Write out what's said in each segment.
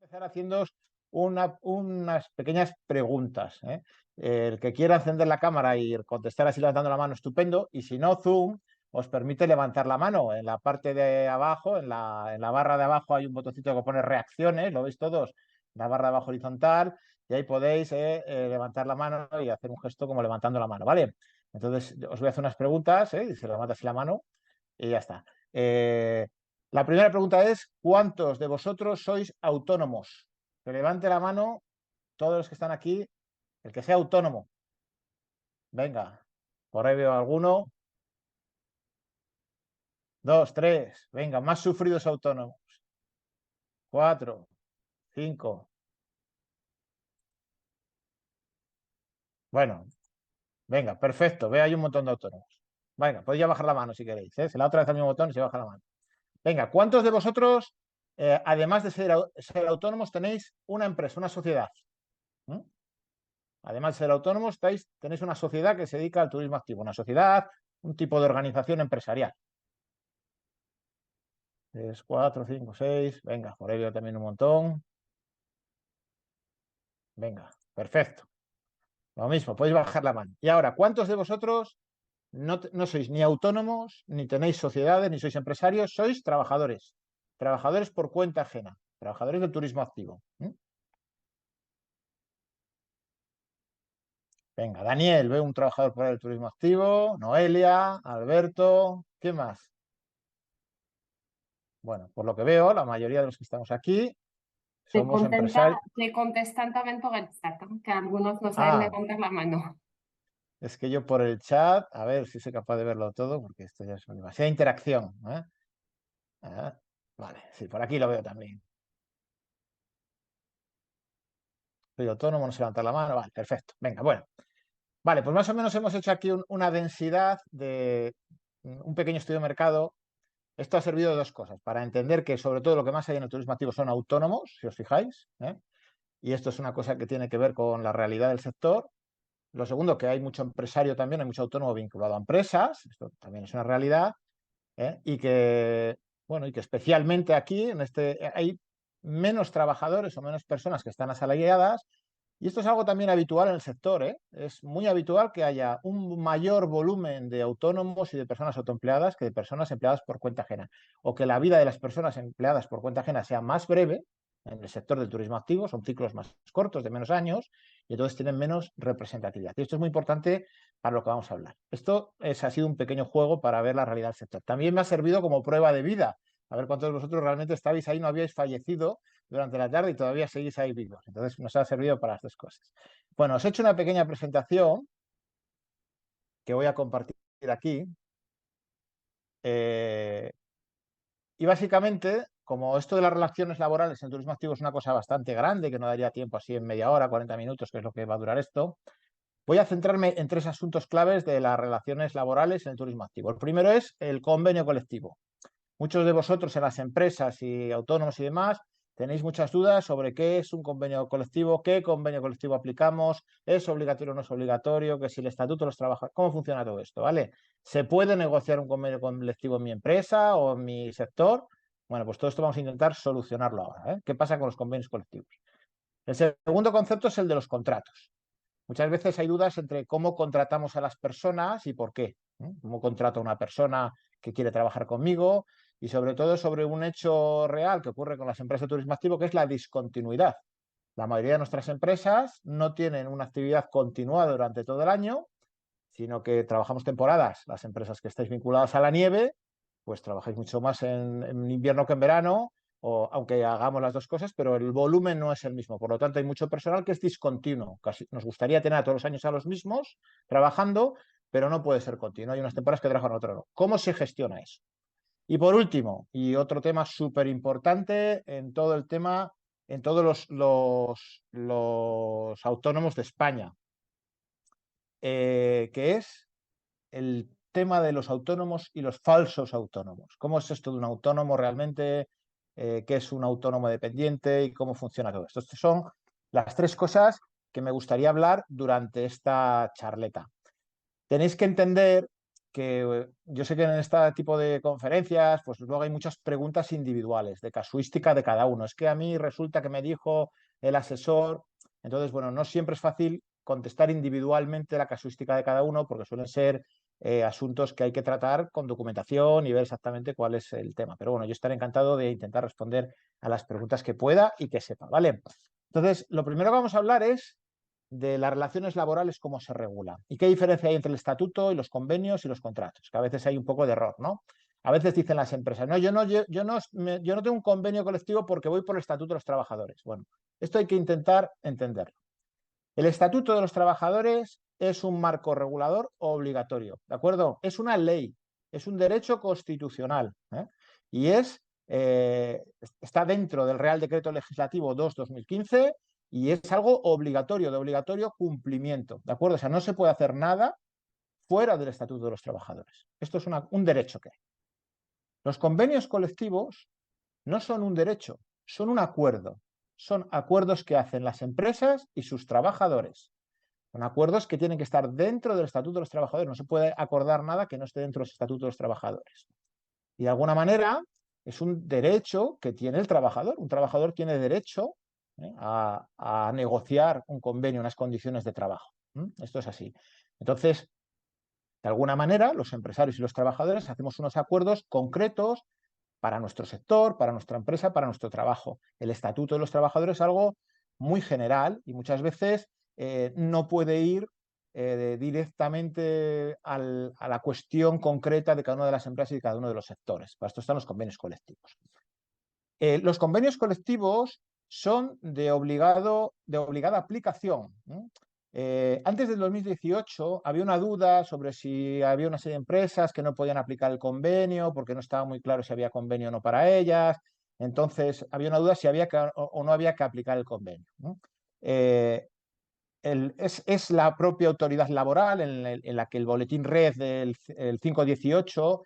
empezar haciendo unas pequeñas preguntas, ¿eh? El que quiera encender la cámara y contestar así levantando la mano, estupendo. Y si no, Zoom os permite levantar la mano. En la parte de abajo, en la barra de abajo, hay un botoncito que pone reacciones, ¿lo veis todos? La barra de abajo horizontal, y ahí podéis levantar la mano y hacer un gesto como levantando la mano, ¿vale? Entonces, os voy a hacer unas preguntas, y se levanta así la mano y ya está. La primera pregunta es, ¿cuántos de vosotros sois autónomos? Que levante la mano todos los que están aquí, el que sea autónomo. Venga, por ahí veo alguno. Dos, tres, venga, más sufridos autónomos. Cuatro, cinco. Bueno, venga, perfecto. Ve, hay un montón de autónomos. Venga, podéis ya bajar la mano si queréis, ¿eh? Si la otra vez al mismo botón y se baja la mano. Venga, ¿cuántos de vosotros, además de ser autónomos, tenéis una empresa, una sociedad? ¿Mm? Además de ser autónomos, tenéis una sociedad que se dedica al turismo activo, una sociedad, un tipo de organización empresarial. 3, 4, 5, 6. Venga, por ahí veo también un montón. Venga, perfecto. Lo mismo, podéis bajar la mano. Y ahora, ¿cuántos de vosotros no sois ni autónomos, ni tenéis sociedades, ni sois empresarios? Sois trabajadores. Trabajadores por cuenta ajena. Trabajadores del turismo activo. Venga, Daniel, veo un trabajador por ahí del turismo activo. Noelia, Alberto. ¿Quién más? Bueno, por lo que veo, la mayoría de los que estamos aquí somos empresarios. Te contestan también por el chat, que algunos no saben Ah, levantar la mano. es que yo por el chat, a ver si soy capaz de verlo todo, porque esto ya es demasiada interacción, ¿eh? Vale, sí, por aquí lo veo también. Soy autónomo, no sé levantar la mano. Vale, perfecto. Venga, bueno. Vale, pues más o menos hemos hecho aquí una densidad de un pequeño estudio de mercado. Esto ha servido de dos cosas. Para entender que sobre todo lo que más hay en el turismo activo son autónomos, si os fijáis, ¿eh? Y esto es una cosa que tiene que ver con la realidad del sector. Lo segundo, que hay mucho empresario también, hay mucho autónomo vinculado a empresas, esto también es una realidad, ¿eh? Y que, bueno, y que especialmente aquí hay menos trabajadores o menos personas que están asalariadas, y esto es algo también habitual en el sector, ¿eh? Es muy habitual que haya un mayor volumen de autónomos y de personas autoempleadas que de personas empleadas por cuenta ajena, o que la vida de las personas empleadas por cuenta ajena sea más breve en el sector del turismo activo, son ciclos más cortos, de menos años, y entonces tienen menos representatividad. Y esto es muy importante para lo que vamos a hablar. Ha sido un pequeño juego para ver la realidad del sector. También me ha servido como prueba de vida. A ver cuántos de vosotros realmente estabais ahí, no habíais fallecido durante la tarde y todavía seguís ahí vivos. Entonces nos ha servido para las dos cosas. Bueno, os he hecho una pequeña presentación que voy a compartir aquí. Y básicamente, como esto de las relaciones laborales en turismo activo es una cosa bastante grande, que no daría tiempo así en media hora, 40 minutos, que es lo que va a durar esto, voy a centrarme en tres asuntos claves de las relaciones laborales en el turismo activo. El primero es el convenio colectivo. Muchos de vosotros en las empresas y autónomos y demás tenéis muchas dudas sobre qué es un convenio colectivo, qué convenio colectivo aplicamos, es obligatorio o no es obligatorio, que si el estatuto de los trabajadores, cómo funciona todo esto, ¿vale? ¿Se puede negociar un convenio colectivo en mi empresa o en mi sector? Bueno, pues todo esto vamos a intentar solucionarlo ahora, ¿eh? ¿Qué pasa con los convenios colectivos? El segundo concepto es el de los contratos. Muchas veces hay dudas entre cómo contratamos a las personas y por qué. ¿Cómo contrato a una persona que quiere trabajar conmigo? Y sobre todo sobre un hecho real que ocurre con las empresas de turismo activo, que es la discontinuidad. La mayoría de nuestras empresas no tienen una actividad continuada durante todo el año, sino que trabajamos temporadas. Las empresas que estáis vinculadas a la nieve, pues trabajáis mucho más en invierno que en verano, o aunque hagamos las dos cosas, pero el volumen no es el mismo. Por lo tanto, hay mucho personal que es discontinuo. Casi nos gustaría tener a todos los años a los mismos trabajando, pero no puede ser continuo. Hay unas temporadas que trabajan, otras no. ¿Cómo se gestiona eso? Y por último, y otro tema súper importante en todo el tema, en todos los autónomos de España, que es el tema de los autónomos y los falsos autónomos. ¿Cómo es esto de un autónomo realmente? ¿Qué es un autónomo dependiente y cómo funciona todo esto? Estas son las tres cosas que me gustaría hablar durante esta charleta. Tenéis que entender que yo sé que en este tipo de conferencias, pues luego hay muchas preguntas individuales, de casuística de cada uno. Es que a mí resulta que me dijo el asesor, entonces, bueno, no siempre es fácil contestar individualmente la casuística de cada uno, porque suelen ser asuntos que hay que tratar con documentación y ver exactamente cuál es el tema. Pero bueno, yo estaré encantado de intentar responder a las preguntas que pueda y que sepa, ¿vale? Entonces, lo primero que vamos a hablar es de las relaciones laborales, cómo se regula y qué diferencia hay entre el estatuto y los convenios y los contratos, que a veces hay un poco de error, ¿no? A veces dicen las empresas, no, yo no tengo un convenio colectivo porque voy por el estatuto de los trabajadores. Bueno, esto hay que intentar entenderlo. El estatuto de los trabajadores es un marco regulador obligatorio, ¿de acuerdo? Es una ley, es un derecho constitucional, ¿eh? Y está dentro del Real Decreto Legislativo 2/2015 y es algo obligatorio, de obligatorio cumplimiento, ¿de acuerdo? O sea, no se puede hacer nada fuera del Estatuto de los Trabajadores. Esto es un derecho que hay. Los convenios colectivos no son un derecho, son un acuerdo. Son acuerdos que hacen las empresas y sus trabajadores. Son acuerdos que tienen que estar dentro del Estatuto de los Trabajadores. No se puede acordar nada que no esté dentro del Estatuto de los Trabajadores. Y de alguna manera es un derecho que tiene el trabajador. Un trabajador tiene derecho a negociar un convenio, unas condiciones de trabajo. Esto es así. Entonces, de alguna manera, los empresarios y los trabajadores hacemos unos acuerdos concretos para nuestro sector, para nuestra empresa, para nuestro trabajo. El Estatuto de los Trabajadores es algo muy general y muchas veces no puede ir directamente a la cuestión concreta de cada una de las empresas y de cada uno de los sectores. Para esto están los convenios colectivos. Los convenios colectivos son de obligada aplicación. Antes del 2018 había una duda sobre si había una serie de empresas que no podían aplicar el convenio porque no estaba muy claro si había convenio o no para ellas. Entonces había una duda si había o no había que aplicar el convenio, ¿no? Es la propia autoridad laboral en la que el boletín red del el 518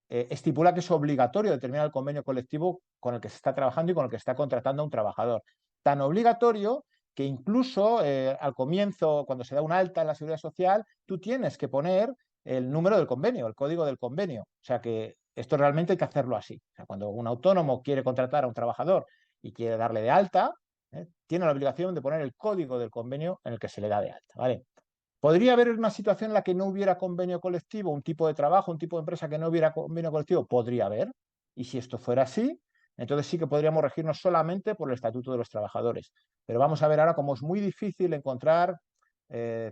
estipula que es obligatorio determinar el convenio colectivo con el que se está trabajando y con el que está contratando a un trabajador. Tan obligatorio que incluso al comienzo, cuando se da un alta en la seguridad social, tú tienes que poner el número del convenio, el código del convenio. O sea que esto realmente hay que hacerlo así. O sea, cuando un autónomo quiere contratar a un trabajador y quiere darle de alta, tiene la obligación de poner el código del convenio en el que se le da de alta, ¿vale? ¿Podría haber una situación en la que no hubiera convenio colectivo, un tipo de trabajo, un tipo de empresa que no hubiera convenio colectivo? Podría haber. Y si esto fuera así, entonces sí que podríamos regirnos solamente por el Estatuto de los Trabajadores. Pero vamos a ver ahora cómo es muy difícil encontrar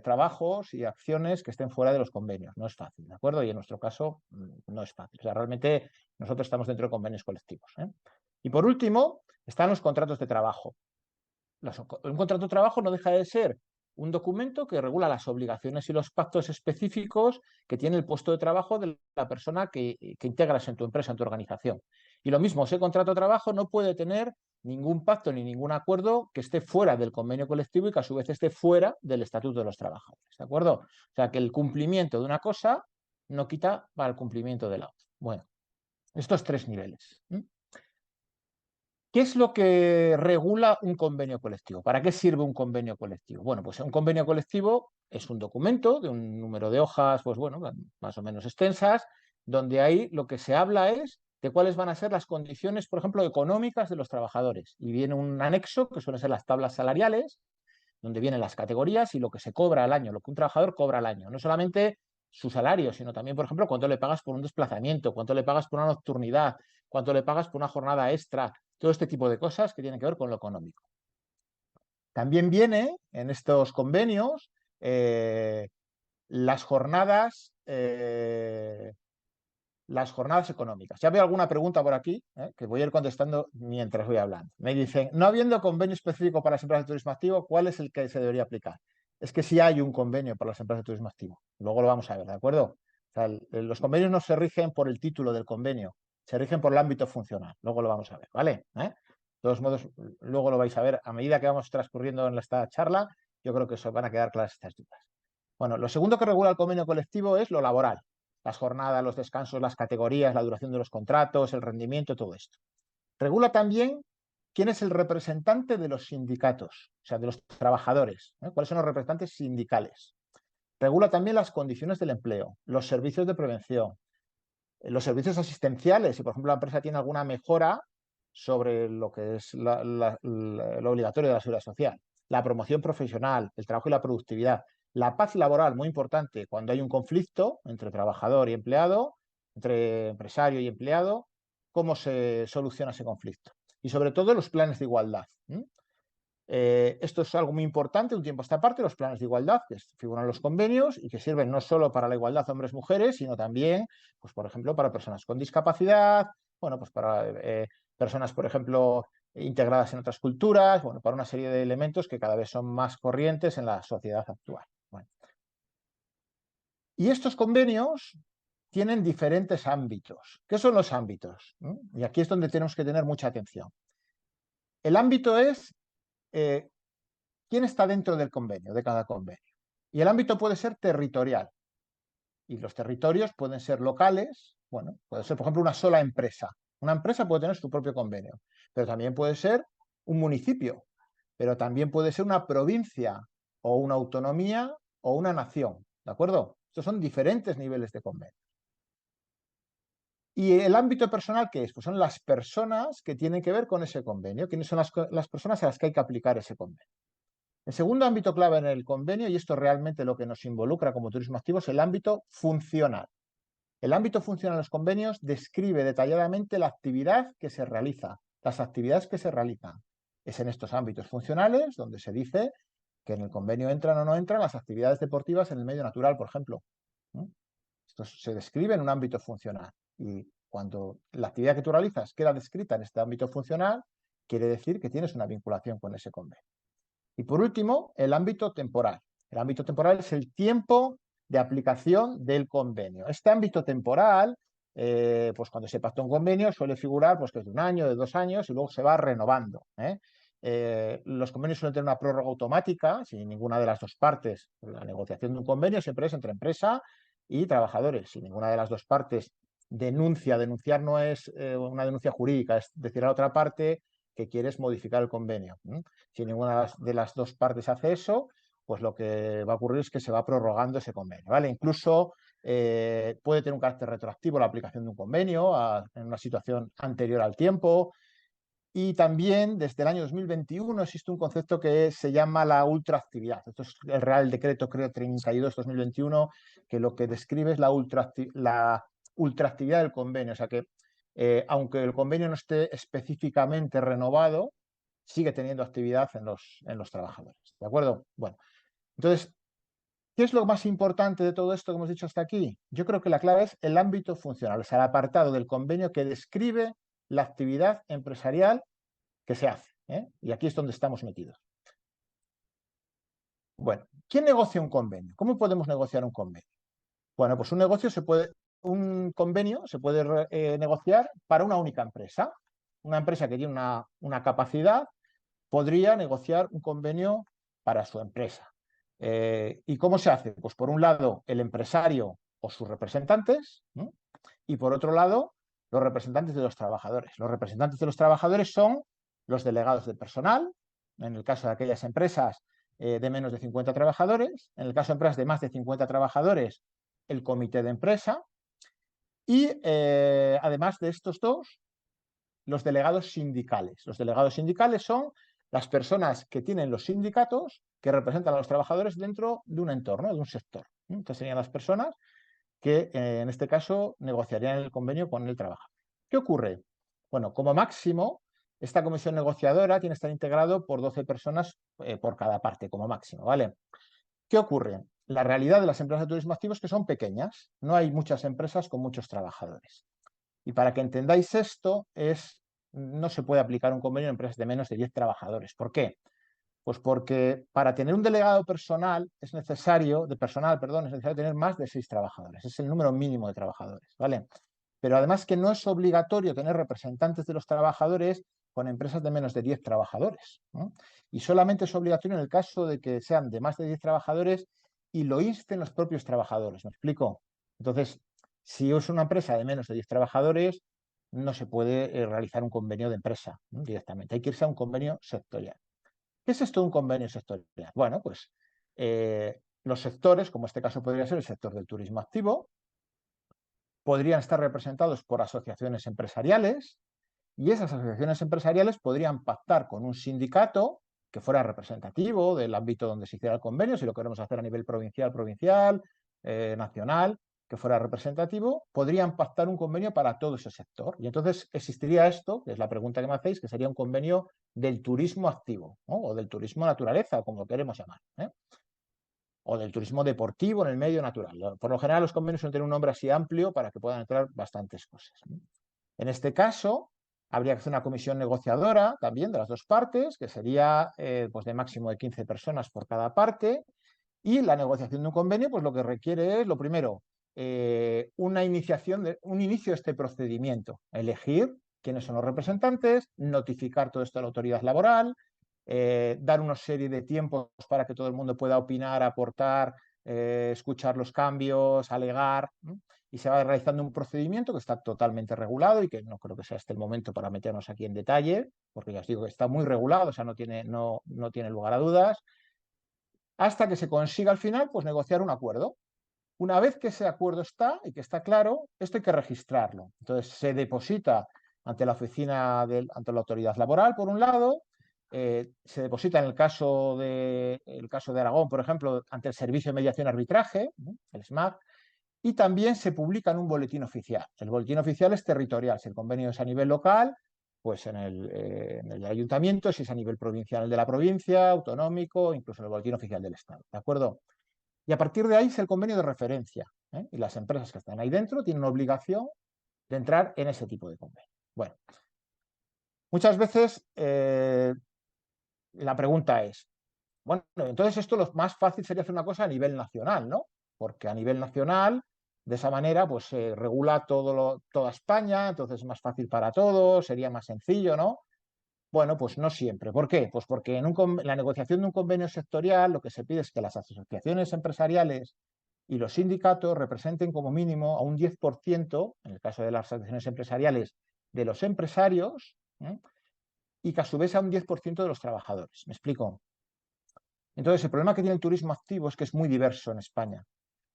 trabajos y acciones que estén fuera de los convenios. No es fácil, ¿de acuerdo? Y en nuestro caso no es fácil. O sea, realmente nosotros estamos dentro de convenios colectivos, ¿eh? Y por último, están los contratos de trabajo. Un contrato de trabajo no deja de ser un documento que regula las obligaciones y los pactos específicos que tiene el puesto de trabajo de la persona que integras en tu empresa, en tu organización. Y lo mismo, ese contrato de trabajo no puede tener ningún pacto ni ningún acuerdo que esté fuera del convenio colectivo y que a su vez esté fuera del Estatuto de los Trabajadores. ¿De acuerdo? O sea, que el cumplimiento de una cosa no quita para el cumplimiento de la otra. Bueno, estos tres niveles. ¿Qué es lo que regula un convenio colectivo? ¿Para qué sirve un convenio colectivo? Bueno, pues un convenio colectivo es un documento de un número de hojas, pues bueno, más o menos extensas, donde ahí lo que se habla es de cuáles van a ser las condiciones, por ejemplo, económicas de los trabajadores. Y viene un anexo, que suelen ser las tablas salariales, donde vienen las categorías y lo que se cobra al año, lo que un trabajador cobra al año. No solamente su salario, sino también, por ejemplo, cuánto le pagas por un desplazamiento, cuánto le pagas por una nocturnidad, cuánto le pagas por una jornada extra, todo este tipo de cosas que tienen que ver con lo económico. También viene en estos convenios las jornadas económicas. Ya veo alguna pregunta por aquí, que voy a ir contestando mientras voy hablando. Me dicen, no habiendo convenio específico para las empresas de turismo activo, ¿cuál es el que se debería aplicar? Es que sí hay un convenio para las empresas de turismo activo. Luego lo vamos a ver, ¿de acuerdo? O sea, los convenios no se rigen por el título del convenio, se rigen por el ámbito funcional. Luego lo vamos a ver, ¿vale? De todos modos, luego lo vais a ver a medida que vamos transcurriendo en esta charla. Yo creo que os van a quedar claras estas dudas. Bueno, lo segundo que regula el convenio colectivo es lo laboral. Las jornadas, los descansos, las categorías, la duración de los contratos, el rendimiento, todo esto. Regula también quién es el representante de los sindicatos, o sea, de los trabajadores, ¿cuáles son los representantes sindicales. Regula también las condiciones del empleo, los servicios de prevención, los servicios asistenciales. Si, por ejemplo, la empresa tiene alguna mejora sobre lo que es lo obligatorio de la seguridad social, la promoción profesional, el trabajo y la productividad, la paz laboral, muy importante, cuando hay un conflicto entre trabajador y empleado, entre empresario y empleado, cómo se soluciona ese conflicto. Y sobre todo los planes de igualdad. Esto es algo muy importante, un tiempo a esta parte, los planes de igualdad que figuran en los convenios y que sirven no solo para la igualdad hombres-mujeres, sino también, pues, por ejemplo, para personas con discapacidad, bueno, pues para personas, por ejemplo, integradas en otras culturas, bueno, para una serie de elementos que cada vez son más corrientes en la sociedad actual. Bueno. Y estos convenios tienen diferentes ámbitos. ¿Qué son los ámbitos? Y aquí es donde tenemos que tener mucha atención. El ámbito es quién está dentro del convenio, de cada convenio. Y el ámbito puede ser territorial. Y los territorios pueden ser locales, bueno, puede ser, por ejemplo, una sola empresa. Una empresa puede tener su propio convenio, pero también puede ser un municipio, pero también puede ser una provincia o una autonomía o una nación, ¿de acuerdo? Estos son diferentes niveles de convenio. ¿Y el ámbito personal qué es? Pues son las personas que tienen que ver con ese convenio. ¿Quiénes son las personas a las que hay que aplicar ese convenio? El segundo ámbito clave en el convenio, y esto es realmente lo que nos involucra como turismo activo, es el ámbito funcional. El ámbito funcional de los convenios describe detalladamente la actividad que se realiza, las actividades que se realizan. Es en estos ámbitos funcionales donde se dice que en el convenio entran o no entran las actividades deportivas en el medio natural, por ejemplo. Esto se describe en un ámbito funcional. Y cuando la actividad que tú realizas queda descrita en este ámbito funcional, quiere decir que tienes una vinculación con ese convenio. Y por último, el ámbito temporal. El ámbito temporal es el tiempo de aplicación del convenio. Este ámbito temporal, pues cuando se pacta un convenio, suele figurar pues, que es de 1 año, de 2 años, y luego se va renovando. Los convenios suelen tener una prórroga automática, sin ninguna de las dos partes. La negociación de un convenio siempre es entre empresa y trabajadores. Si ninguna de las dos partes denunciar no es una denuncia jurídica, es decir, a la otra parte que quieres modificar el convenio. Si ninguna de las dos partes hace eso, pues lo que va a ocurrir es que se va prorrogando ese convenio, ¿vale? Incluso puede tener un carácter retroactivo la aplicación de un convenio en una situación anterior al tiempo. Y también desde el año 2021 existe un concepto que se llama la ultraactividad. Esto es el Real Decreto, creo, 32-2021, que lo que describe es la ultraactividad del convenio. O sea que, aunque el convenio no esté específicamente renovado, sigue teniendo actividad en los trabajadores. ¿De acuerdo? Bueno, entonces, ¿qué es lo más importante de todo esto que hemos dicho hasta aquí? Yo creo que la clave es el ámbito funcional, o sea, el apartado del convenio que describe la actividad empresarial que se hace. Y aquí es donde estamos metidos. Bueno, ¿quién negocia un convenio? ¿Cómo podemos negociar un convenio? Bueno, pues un convenio se puede negociar para una única empresa. Una empresa que tiene una capacidad podría negociar un convenio para su empresa. ¿Y cómo se hace? Pues por un lado, el empresario o sus representantes, ¿no? Y por otro lado, los representantes de los trabajadores. Los representantes de los trabajadores son los delegados de personal, en el caso de aquellas empresas de menos de 50 trabajadores, en el caso de empresas de más de 50 trabajadores, el comité de empresa, y además de estos dos, los delegados sindicales. Los delegados sindicales son las personas que tienen los sindicatos que representan a los trabajadores dentro de un entorno, de un sector. Entonces serían las personas que en este caso negociarían el convenio con el trabajador. ¿Qué ocurre? Bueno, como máximo, esta comisión negociadora tiene que estar integrado por 12 personas por cada parte, como máximo, ¿vale? ¿Qué ocurre? La realidad de las empresas de turismo activo es que son pequeñas, no hay muchas empresas con muchos trabajadores. Y para que entendáis esto, no se puede aplicar un convenio en empresas de menos de 10 trabajadores. ¿Por qué? Pues porque para tener un delegado personal es necesario tener más de 6 trabajadores. Es el número mínimo de trabajadores, ¿vale? Pero además que no es obligatorio tener representantes de los trabajadores con empresas de menos de 10 trabajadores, ¿no? Y solamente es obligatorio en el caso de que sean de más de 10 trabajadores y lo insten los propios trabajadores. ¿Me explico? Entonces, si es una empresa de menos de 10 trabajadores, no se puede realizar un convenio de empresa, ¿no? Directamente. Hay que irse a un convenio sectorial. ¿Qué es esto de un convenio sectorial? Bueno, pues los sectores, como este caso podría ser el sector del turismo activo, podrían estar representados por asociaciones empresariales y esas asociaciones empresariales podrían pactar con un sindicato que fuera representativo del ámbito donde se hiciera el convenio, si lo queremos hacer a nivel provincial, nacional, que fuera representativo, podrían pactar un convenio para todo ese sector. Y entonces existiría esto, que es la pregunta que me hacéis, que sería un convenio del turismo activo, ¿no? O del turismo naturaleza, como lo queremos llamar, ¿eh? O del turismo deportivo en el medio natural. Por lo general, los convenios suelen tener un nombre así amplio para que puedan entrar bastantes cosas, ¿no? En este caso, habría que hacer una comisión negociadora también de las dos partes, que sería pues de máximo de 15 personas por cada parte. Y la negociación de un convenio, pues lo que requiere es, lo primero, una iniciación, un inicio de este procedimiento, elegir quiénes son los representantes, notificar todo esto a la autoridad laboral, dar una serie de tiempos para que todo el mundo pueda opinar, aportar, escuchar los cambios, alegar, ¿no? Y se va realizando un procedimiento que está totalmente regulado y que no creo que sea este el momento para meternos aquí en detalle, porque ya os digo que está muy regulado, o sea, no tiene lugar a dudas, hasta que se consiga al final pues negociar un acuerdo. Una vez que ese acuerdo está y que está claro, esto hay que registrarlo. Entonces se deposita ante la ante la autoridad laboral, por un lado, se deposita en el caso de Aragón, por ejemplo, ante el Servicio de Mediación y Arbitraje, ¿no? El SMAC, y también se publica en un boletín oficial. El boletín oficial es territorial, si el convenio es a nivel local, pues en el ayuntamiento, si es a nivel provincial, el de la provincia, autonómico, incluso en el boletín oficial del Estado, ¿de acuerdo? Y a partir de ahí es el convenio de referencia, ¿eh? Y las empresas que están ahí dentro tienen obligación de entrar en ese tipo de convenio. Bueno, muchas veces la pregunta es, bueno, entonces esto lo más fácil sería hacer una cosa a nivel nacional, ¿no? Porque a nivel nacional, de esa manera, pues se regula toda España, entonces es más fácil para todos, sería más sencillo, ¿no? Bueno, pues no siempre. ¿Por qué? Pues porque en la negociación de un convenio sectorial lo que se pide es que las asociaciones empresariales y los sindicatos representen como mínimo a un 10%, en el caso de las asociaciones empresariales, de los empresarios, ¿eh? Y que a su vez a un 10% de los trabajadores. ¿Me explico? Entonces, el problema que tiene el turismo activo es que es muy diverso en España.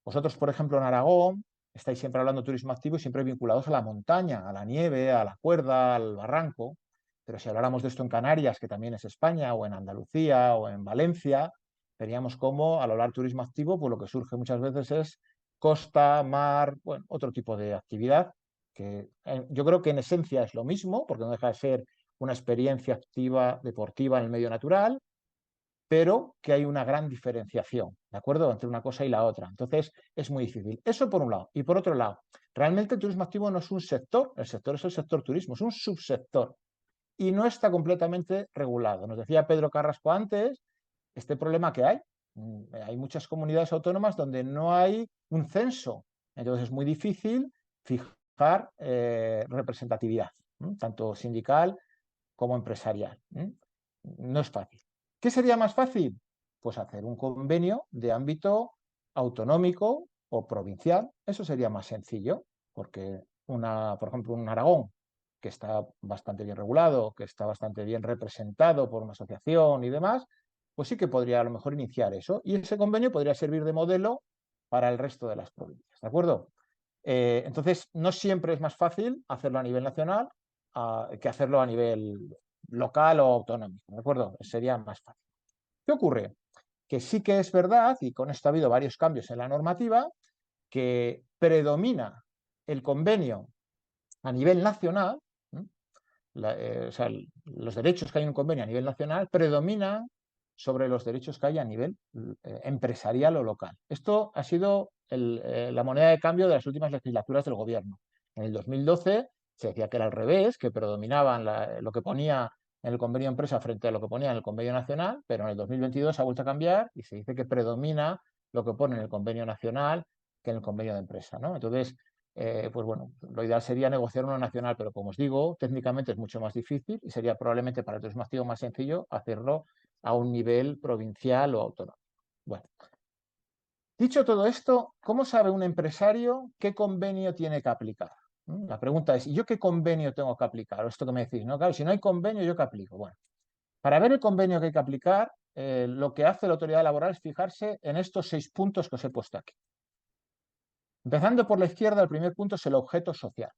Vosotros, por ejemplo, en Aragón, estáis siempre hablando de turismo activo y siempre vinculados a la montaña, a la nieve, a la cuerda, al barranco. Pero si habláramos de esto en Canarias, que también es España, o en Andalucía, o en Valencia, veríamos cómo al hablar turismo activo, pues lo que surge muchas veces es costa, mar, bueno, otro tipo de actividad, que yo creo que en esencia es lo mismo, porque no deja de ser una experiencia activa, deportiva en el medio natural, pero que hay una gran diferenciación, ¿de acuerdo?, entre una cosa y la otra. Entonces, es muy difícil. Eso por un lado. Y por otro lado, realmente el turismo activo no es un sector, el sector es el sector turismo, es un subsector y no está completamente regulado. Nos decía Pedro Carrasco antes este problema que hay. Hay muchas comunidades autónomas donde no hay un censo, entonces es muy difícil fijar representatividad, tanto sindical como empresarial. No es fácil. ¿Qué sería más fácil? Pues hacer un convenio de ámbito autonómico o provincial. Eso sería más sencillo, porque por ejemplo, un Aragón que está bastante bien regulado, que está bastante bien representado por una asociación y demás, pues sí que podría a lo mejor iniciar eso. Y ese convenio podría servir de modelo para el resto de las provincias, ¿de acuerdo? Entonces, no siempre es más fácil hacerlo a nivel nacional que hacerlo a nivel local o autonómico, ¿de acuerdo? Sería más fácil. ¿Qué ocurre? Que sí que es verdad, y con esto ha habido varios cambios en la normativa, que predomina el convenio a nivel nacional, o sea, los derechos que hay en un convenio a nivel nacional predominan sobre los derechos que hay a nivel empresarial o local. Esto ha sido la moneda de cambio de las últimas legislaturas del gobierno. En el 2012 se decía que era al revés, que predominaban lo que ponía en el convenio empresa frente a lo que ponía en el convenio nacional, pero en el 2022 ha vuelto a cambiar y se dice que predomina lo que pone en el convenio nacional que en el convenio de empresa, ¿no? Entonces, pues bueno, lo ideal sería negociar uno nacional, pero como os digo, técnicamente es mucho más difícil y sería probablemente para el turismo activo más sencillo hacerlo a un nivel provincial o autonómico. Bueno, dicho todo esto, ¿cómo sabe un empresario qué convenio tiene que aplicar? La pregunta es, ¿y yo qué convenio tengo que aplicar? O esto que me decís, ¿no? Claro, si no hay convenio, ¿yo qué aplico? Bueno, para ver el convenio que hay que aplicar, lo que hace la autoridad laboral es fijarse en estos 6 puntos que os he puesto aquí. Empezando por la izquierda, el primer punto es el objeto social.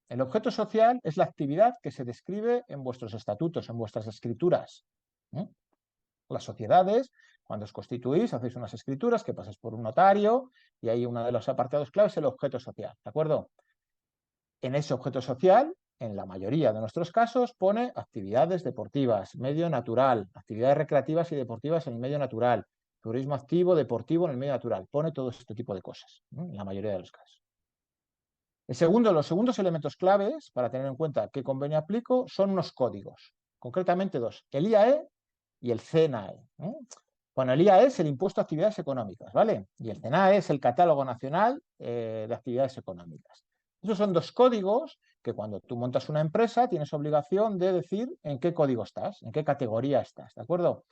El objeto social es la actividad que se describe en vuestros estatutos, en vuestras escrituras. Las sociedades, cuando os constituís, hacéis unas escrituras que pasáis por un notario y ahí uno de los apartados clave es el objeto social, ¿de acuerdo? En ese objeto social, en la mayoría de nuestros casos, pone actividades deportivas, medio natural, actividades recreativas y deportivas en el medio natural, turismo activo, deportivo en el medio natural. Pone todo este tipo de cosas, en la mayoría de los casos. Los segundos elementos claves para tener en cuenta qué convenio aplico son unos códigos, concretamente 2, el IAE y el CNAE. Bueno, el IAE es el Impuesto a Actividades Económicas, ¿vale? Y el CNAE es el Catálogo Nacional de Actividades Económicas. Esos son 2 códigos que cuando tú montas una empresa tienes obligación de decir en qué código estás, en qué categoría estás, ¿de acuerdo?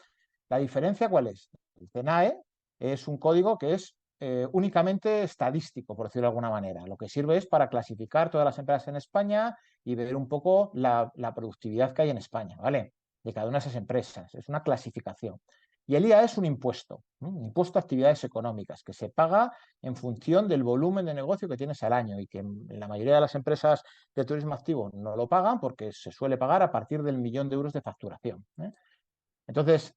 La diferencia, ¿cuál es? El CNAE es un código que es únicamente estadístico, por decirlo de alguna manera. Lo que sirve es para clasificar todas las empresas en España y ver un poco la productividad que hay en España, ¿vale? De cada una de esas empresas. Es una clasificación. Y el IAE es un impuesto a actividades económicas, que se paga en función del volumen de negocio que tienes al año y que en la mayoría de las empresas de turismo activo no lo pagan porque se suele pagar a partir del 1.000.000 de facturación. Entonces,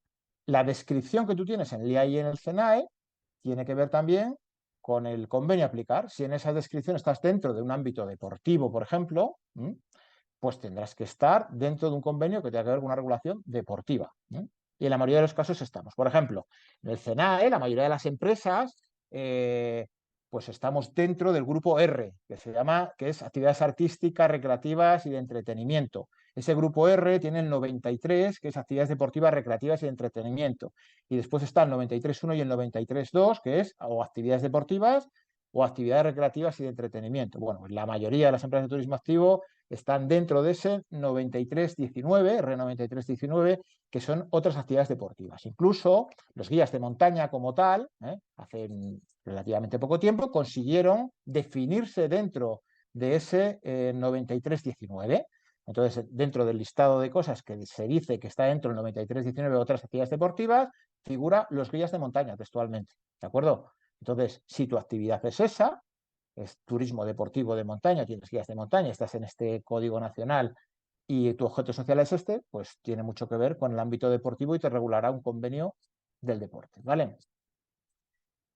la descripción que tú tienes en el IAE y en el CNAE tiene que ver también con el convenio a aplicar. Si en esa descripción estás dentro de un ámbito deportivo, por ejemplo, pues tendrás que estar dentro de un convenio que tenga que ver con una regulación deportiva. Y en la mayoría de los casos estamos. Por ejemplo, en el CNAE, la mayoría de las empresas, pues estamos dentro del grupo R, que es actividades artísticas, recreativas y de entretenimiento. Ese grupo R tiene el 93, que es actividades deportivas, recreativas y de entretenimiento. Y después está el 93.1 y el 93.2, que es o actividades deportivas o actividades recreativas y de entretenimiento. Bueno, pues la mayoría de las empresas de turismo activo están dentro de ese 93.19, R93.19, que son otras actividades deportivas. Incluso los guías de montaña como tal, hace relativamente poco tiempo, consiguieron definirse dentro de ese 93.19. Entonces, dentro del listado de cosas que se dice que está dentro del 93.19 otras actividades deportivas, figura los guías de montaña textualmente, ¿de acuerdo? Entonces, si tu actividad es esa, es turismo deportivo de montaña, tienes guías de montaña, estás en este código nacional y tu objeto social es este, pues tiene mucho que ver con el ámbito deportivo y te regulará un convenio del deporte, ¿vale?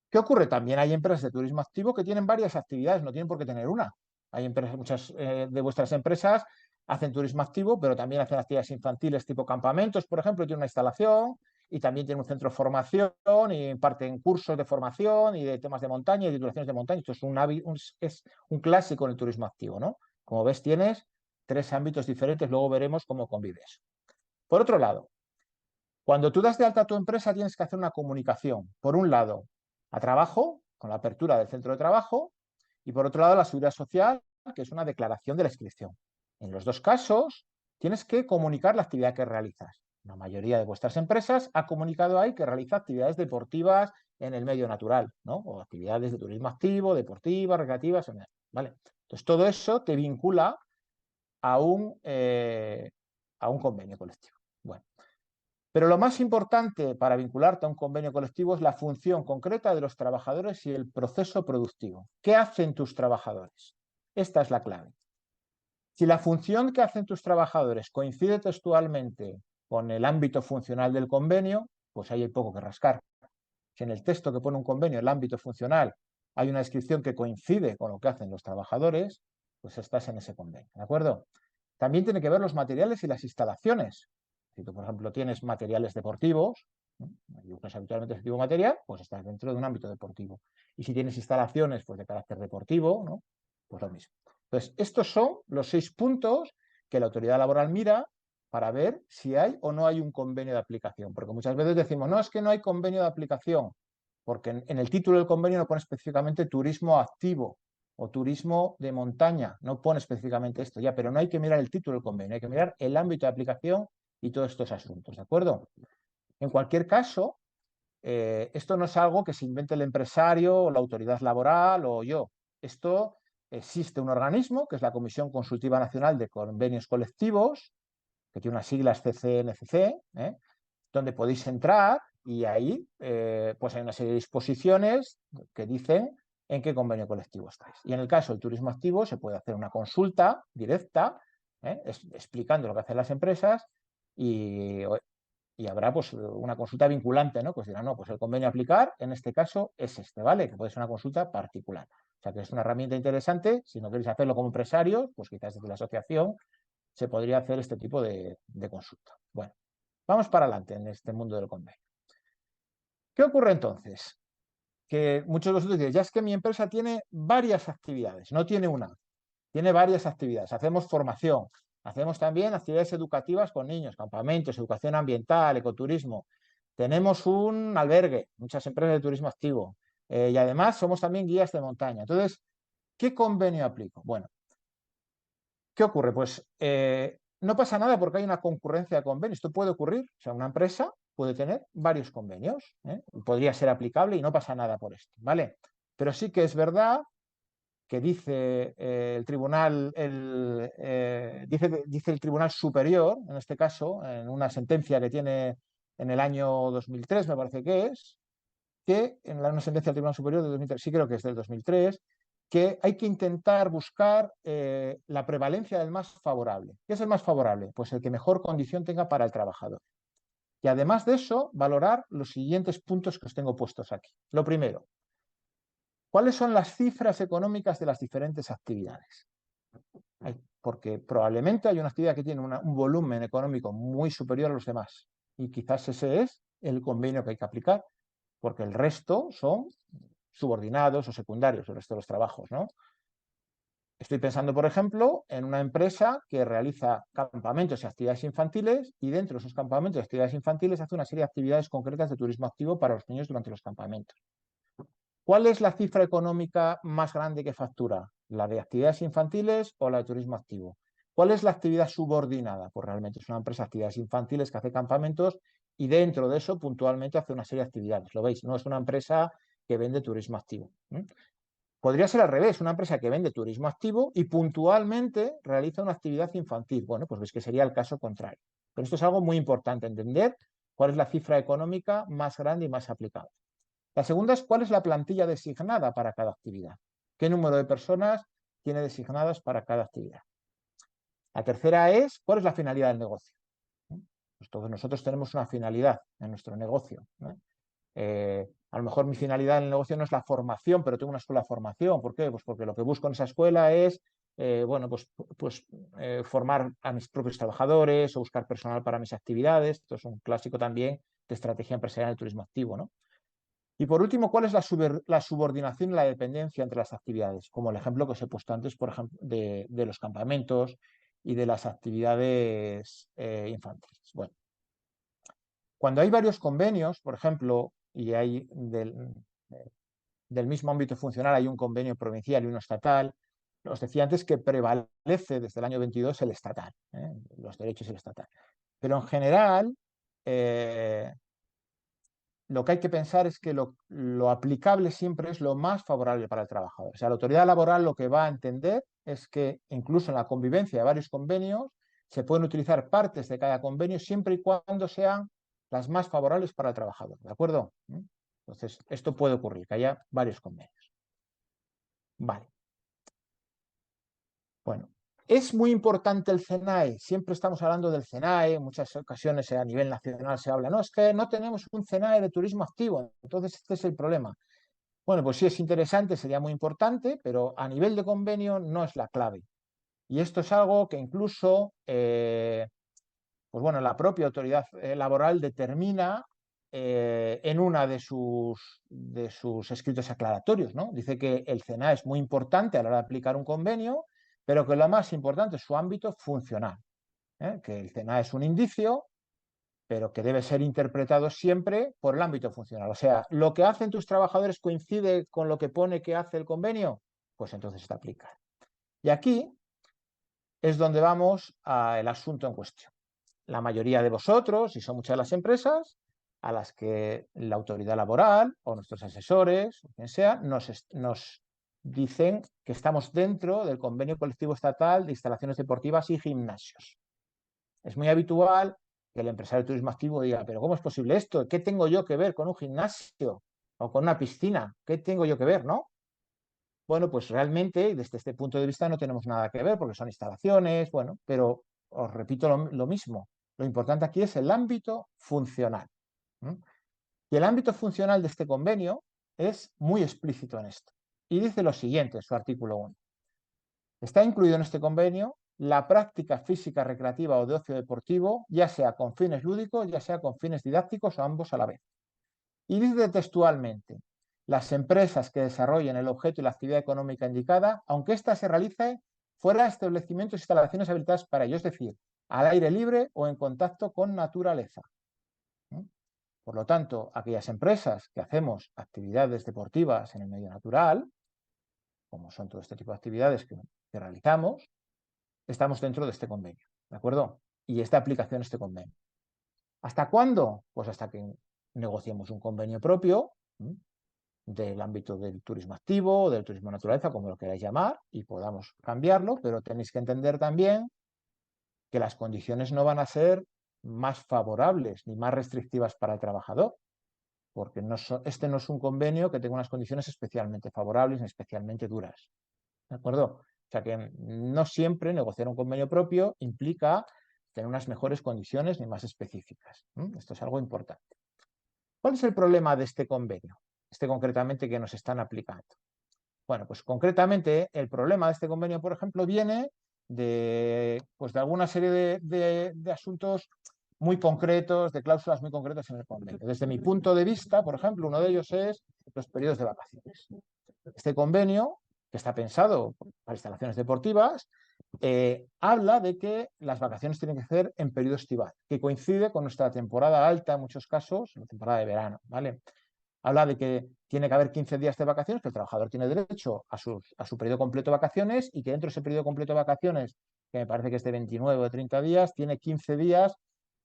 ¿Qué ocurre? También hay empresas de turismo activo que tienen varias actividades, no tienen por qué tener una. Hay empresas, muchas de vuestras empresas hacen turismo activo, pero también hacen actividades infantiles tipo campamentos, por ejemplo, tiene una instalación y también tiene un centro de formación y imparten cursos de formación y de temas de montaña y titulaciones de montaña. Esto es un clásico en el turismo activo, ¿no? Como ves, tienes 3 ámbitos diferentes, luego veremos cómo convives. Por otro lado, cuando tú das de alta a tu empresa tienes que hacer una comunicación, por un lado, a trabajo, con la apertura del centro de trabajo, y por otro lado, la seguridad social, que es una declaración de la inscripción. En los 2 casos, tienes que comunicar la actividad que realizas. La mayoría de vuestras empresas ha comunicado ahí que realiza actividades deportivas en el medio natural, ¿no? O actividades de turismo activo, deportivas, recreativas, ¿vale? Entonces, todo eso te vincula a un convenio colectivo. Bueno, pero lo más importante para vincularte a un convenio colectivo es la función concreta de los trabajadores y el proceso productivo. ¿Qué hacen tus trabajadores? Esta es la clave. Si la función que hacen tus trabajadores coincide textualmente con el ámbito funcional del convenio, pues ahí hay poco que rascar. Si en el texto que pone un convenio, el ámbito funcional, hay una descripción que coincide con lo que hacen los trabajadores, pues estás en ese convenio, ¿de acuerdo? También tiene que ver los materiales y las instalaciones. Si tú, por ejemplo, tienes materiales deportivos, y usas habitualmente ese tipo de material, pues estás dentro de un ámbito deportivo. Y si tienes instalaciones pues, de carácter deportivo, ¿no? Pues lo mismo. Entonces, estos son los 6 puntos que la autoridad laboral mira para ver si hay o no hay un convenio de aplicación. Porque muchas veces decimos, no, es que no hay convenio de aplicación, porque en el título del convenio no pone específicamente turismo activo o turismo de montaña, no pone específicamente esto ya, pero no hay que mirar el título del convenio, hay que mirar el ámbito de aplicación y todos estos asuntos, ¿de acuerdo? En cualquier caso, esto no es algo que se invente el empresario o la autoridad laboral o yo. Esto existe un organismo, que es la Comisión Consultiva Nacional de Convenios Colectivos, que tiene unas siglas CCNCC, donde podéis entrar y ahí pues hay una serie de disposiciones que dicen en qué convenio colectivo estáis. Y en el caso del turismo activo se puede hacer una consulta directa, explicando lo que hacen las empresas y, y habrá pues una consulta vinculante, ¿no? Pues dirán, no, pues el convenio a aplicar en este caso es este, ¿vale? Que puede ser una consulta particular. O sea que es una herramienta interesante. Si no queréis hacerlo como empresario, pues quizás desde la asociación se podría hacer este tipo de consulta. Bueno, vamos para adelante en este mundo del convenio. ¿Qué ocurre entonces? Que muchos de vosotros dicen, ya es que mi empresa tiene varias actividades, no tiene una, tiene varias actividades. Hacemos formación, hacemos también actividades educativas con niños, campamentos, educación ambiental, ecoturismo. Tenemos un albergue, muchas empresas de turismo activo. Y además somos también guías de montaña. Entonces, ¿qué convenio aplico? Bueno, ¿qué ocurre? Pues no pasa nada porque hay una concurrencia de convenios. Esto puede ocurrir. O sea, una empresa puede tener varios convenios. Podría ser aplicable y no pasa nada por esto, ¿vale? Pero sí que es verdad que dice el tribunal, dice el Tribunal Superior, en este caso, en una sentencia que tiene en el año 2003, me parece que es, que en una sentencia del Tribunal Superior de 2003, sí creo que es del 2003, que hay que intentar buscar la prevalencia del más favorable. ¿Qué es el más favorable? Pues el que mejor condición tenga para el trabajador. Y además de eso, valorar los siguientes puntos que os tengo puestos aquí. Lo primero, ¿cuáles son las cifras económicas de las diferentes actividades? Porque probablemente hay una actividad que tiene un volumen económico muy superior a los demás. Y quizás ese es el convenio que hay que aplicar, porque el resto son subordinados o secundarios, el resto de los trabajos, ¿no? Estoy pensando, por ejemplo, en una empresa que realiza campamentos y actividades infantiles y dentro de esos campamentos y actividades infantiles hace una serie de actividades concretas de turismo activo para los niños durante los campamentos. ¿Cuál es la cifra económica más grande que factura? ¿La de actividades infantiles o la de turismo activo? ¿Cuál es la actividad subordinada? Pues realmente es una empresa de actividades infantiles que hace campamentos y dentro de eso puntualmente hace una serie de actividades. ¿Lo veis? No es una empresa que vende turismo activo. Podría ser al revés, una empresa que vende turismo activo y puntualmente realiza una actividad infantil. Bueno, pues veis que sería el caso contrario. Pero esto es algo muy importante, entender cuál es la cifra económica más grande y más aplicable. La segunda es cuál es la plantilla designada para cada actividad. ¿Qué número de personas tiene designadas para cada actividad? La tercera es cuál es la finalidad del negocio. Pues todos nosotros tenemos una finalidad en nuestro negocio. A lo mejor mi finalidad en el negocio no es la formación, pero tengo una escuela de formación. ¿Por qué? Pues porque lo que busco en esa escuela es formar a mis propios trabajadores o buscar personal para mis actividades. Esto es un clásico también de estrategia empresarial del turismo activo, ¿no? Y por último, ¿cuál es la subordinación y la dependencia entre las actividades? Como el ejemplo que os he puesto antes, por ejemplo, de los campamentos y de las actividades infantiles. Bueno, cuando hay varios convenios, por ejemplo, y hay del mismo ámbito funcional, hay un convenio provincial y uno estatal, os decía antes que prevalece desde el año 22 el estatal, los derechos del estatal. Pero en general, lo que hay que pensar es que lo aplicable siempre es lo más favorable para el trabajador. O sea, la autoridad laboral lo que va a entender es que incluso en la convivencia de varios convenios se pueden utilizar partes de cada convenio siempre y cuando sean las más favorables para el trabajador. ¿De acuerdo? Entonces, esto puede ocurrir, que haya varios convenios. Vale. Bueno, es muy importante el CENAE. Siempre estamos hablando del CENAE. En muchas ocasiones a nivel nacional se habla, no, es que no tenemos un CENAE de turismo activo. Entonces, este es el problema. Bueno, pues sí es interesante, sería muy importante, pero a nivel de convenio no es la clave. Y esto es algo que incluso, pues bueno, la propia autoridad laboral determina en una de sus escritos aclaratorios, ¿no? Dice que el CENAE es muy importante a la hora de aplicar un convenio, pero que lo más importante es su ámbito funcional, que el CENAE es un indicio, pero que debe ser interpretado siempre por el ámbito funcional. O sea, lo que hacen tus trabajadores coincide con lo que pone que hace el convenio, pues entonces está aplicado. Y aquí es donde vamos al asunto en cuestión. La mayoría de vosotros, y son muchas las empresas, a las que la autoridad laboral o nuestros asesores, o quien sea, nos dicen que estamos dentro del convenio colectivo estatal de instalaciones deportivas y gimnasios. Es muy habitual que el empresario de turismo activo diga, pero ¿cómo es posible esto? ¿Qué tengo yo que ver con un gimnasio o con una piscina? ¿Qué tengo yo que ver, no? Bueno, pues realmente desde este punto de vista no tenemos nada que ver porque son instalaciones, bueno, pero os repito lo mismo. Lo importante aquí es el ámbito funcional. ¿Mm? Y el ámbito funcional de este convenio es muy explícito en esto. Y dice lo siguiente en su artículo 1. Está incluido en este convenio la práctica física recreativa o de ocio deportivo, ya sea con fines lúdicos, ya sea con fines didácticos o ambos a la vez. Y dice textualmente, las empresas que desarrollen el objeto y la actividad económica indicada, aunque ésta se realice fuera de establecimientos e instalaciones habilitadas para ello, es decir, al aire libre o en contacto con naturaleza. Por lo tanto, aquellas empresas que hacemos actividades deportivas en el medio natural, como son todo este tipo de actividades que realizamos, estamos dentro de este convenio, ¿de acuerdo? Y esta aplicación este convenio. ¿Hasta cuándo? Pues hasta que negociemos un convenio propio del ámbito del turismo activo o del turismo naturaleza, como lo queráis llamar, y podamos cambiarlo, pero tenéis que entender también que las condiciones no van a ser más favorables ni más restrictivas para el trabajador, porque este no es un convenio que tenga unas condiciones especialmente favorables ni especialmente duras. ¿De acuerdo? O sea que no siempre negociar un convenio propio implica tener unas mejores condiciones ni más específicas. Esto es algo importante. ¿Cuál es el problema de este convenio? Este concretamente que nos están aplicando. Bueno, pues concretamente el problema de este convenio, por ejemplo, viene pues de alguna serie de asuntos muy concretos, de cláusulas muy concretas en el convenio. Desde mi punto de vista, por ejemplo, uno de ellos es los periodos de vacaciones. Este convenio, que está pensado para instalaciones deportivas, habla de que las vacaciones tienen que ser en periodo estival, que coincide con nuestra temporada alta en muchos casos, la temporada de verano, ¿vale? Habla de que tiene que haber 15 días de vacaciones, que el trabajador tiene derecho a su periodo completo de vacaciones y que dentro de ese periodo completo de vacaciones, que me parece que es de 29 o 30 días, tiene 15 días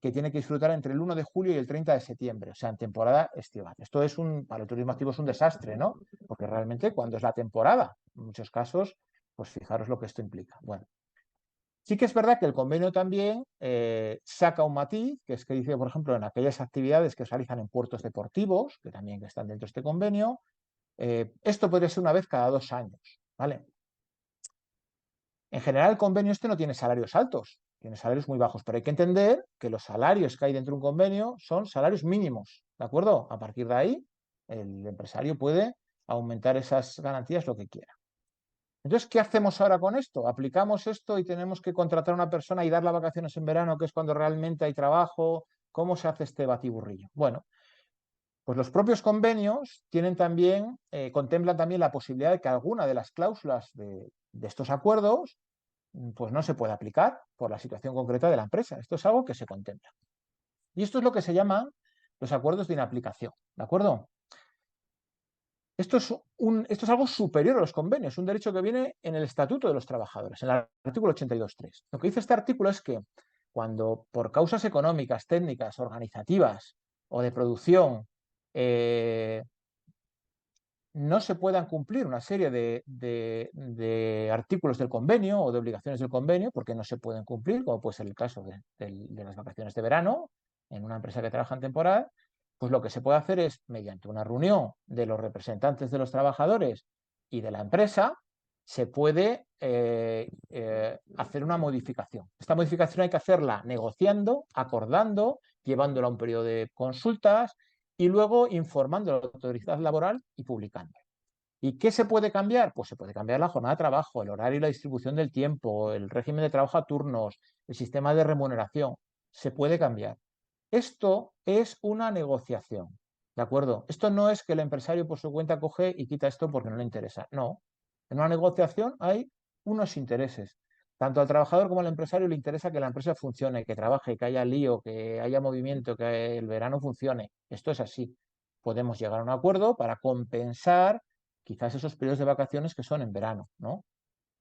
que tiene que disfrutar entre el 1 de julio y el 30 de septiembre, o sea, en temporada estival. Esto es para el turismo activo es un desastre, ¿no? Porque realmente cuando es la temporada, en muchos casos, pues fijaros lo que esto implica. Bueno, sí que es verdad que el convenio también saca un matiz, que es que dice, por ejemplo, en aquellas actividades que se realizan en puertos deportivos, que también están dentro de este convenio, esto podría ser una vez cada 2 años, ¿vale? En general, el convenio este no tiene salarios altos, tiene salarios muy bajos, pero hay que entender que los salarios que hay dentro de un convenio son salarios mínimos, ¿de acuerdo? A partir de ahí, el empresario puede aumentar esas garantías lo que quiera. Entonces, ¿qué hacemos ahora con esto? ¿Aplicamos esto y tenemos que contratar a una persona y dar las vacaciones en verano, que es cuando realmente hay trabajo? ¿Cómo se hace este batiburrillo? Bueno, pues los propios convenios contemplan también la posibilidad de que alguna de las cláusulas de estos acuerdos pues no se pueda aplicar por la situación concreta de la empresa. Esto es algo que se contempla. Y esto es lo que se llaman los acuerdos de inaplicación, ¿de acuerdo? Esto es algo superior a los convenios, un derecho que viene en el Estatuto de los Trabajadores, en el artículo 82.3. Lo que dice este artículo es que cuando por causas económicas, técnicas, organizativas o de producción no se puedan cumplir una serie de artículos del convenio o de obligaciones del convenio, porque no se pueden cumplir, como puede ser el caso de las vacaciones de verano en una empresa que trabaja en temporada, pues lo que se puede hacer es, mediante una reunión de los representantes de los trabajadores y de la empresa, se puede hacer una modificación. Esta modificación hay que hacerla negociando, acordando, llevándola a un periodo de consultas y luego informando a la autoridad laboral y publicando. ¿Y qué se puede cambiar? Pues se puede cambiar la jornada de trabajo, el horario y la distribución del tiempo, el régimen de trabajo a turnos, el sistema de remuneración. Se puede cambiar. Esto es una negociación, ¿de acuerdo? Esto no es que el empresario por su cuenta coge y quita esto porque no le interesa. No. En una negociación hay unos intereses. Tanto al trabajador como al empresario le interesa que la empresa funcione, que trabaje, que haya lío, que haya movimiento, que el verano funcione. Esto es así. Podemos llegar a un acuerdo para compensar quizás esos periodos de vacaciones que son en verano, ¿no?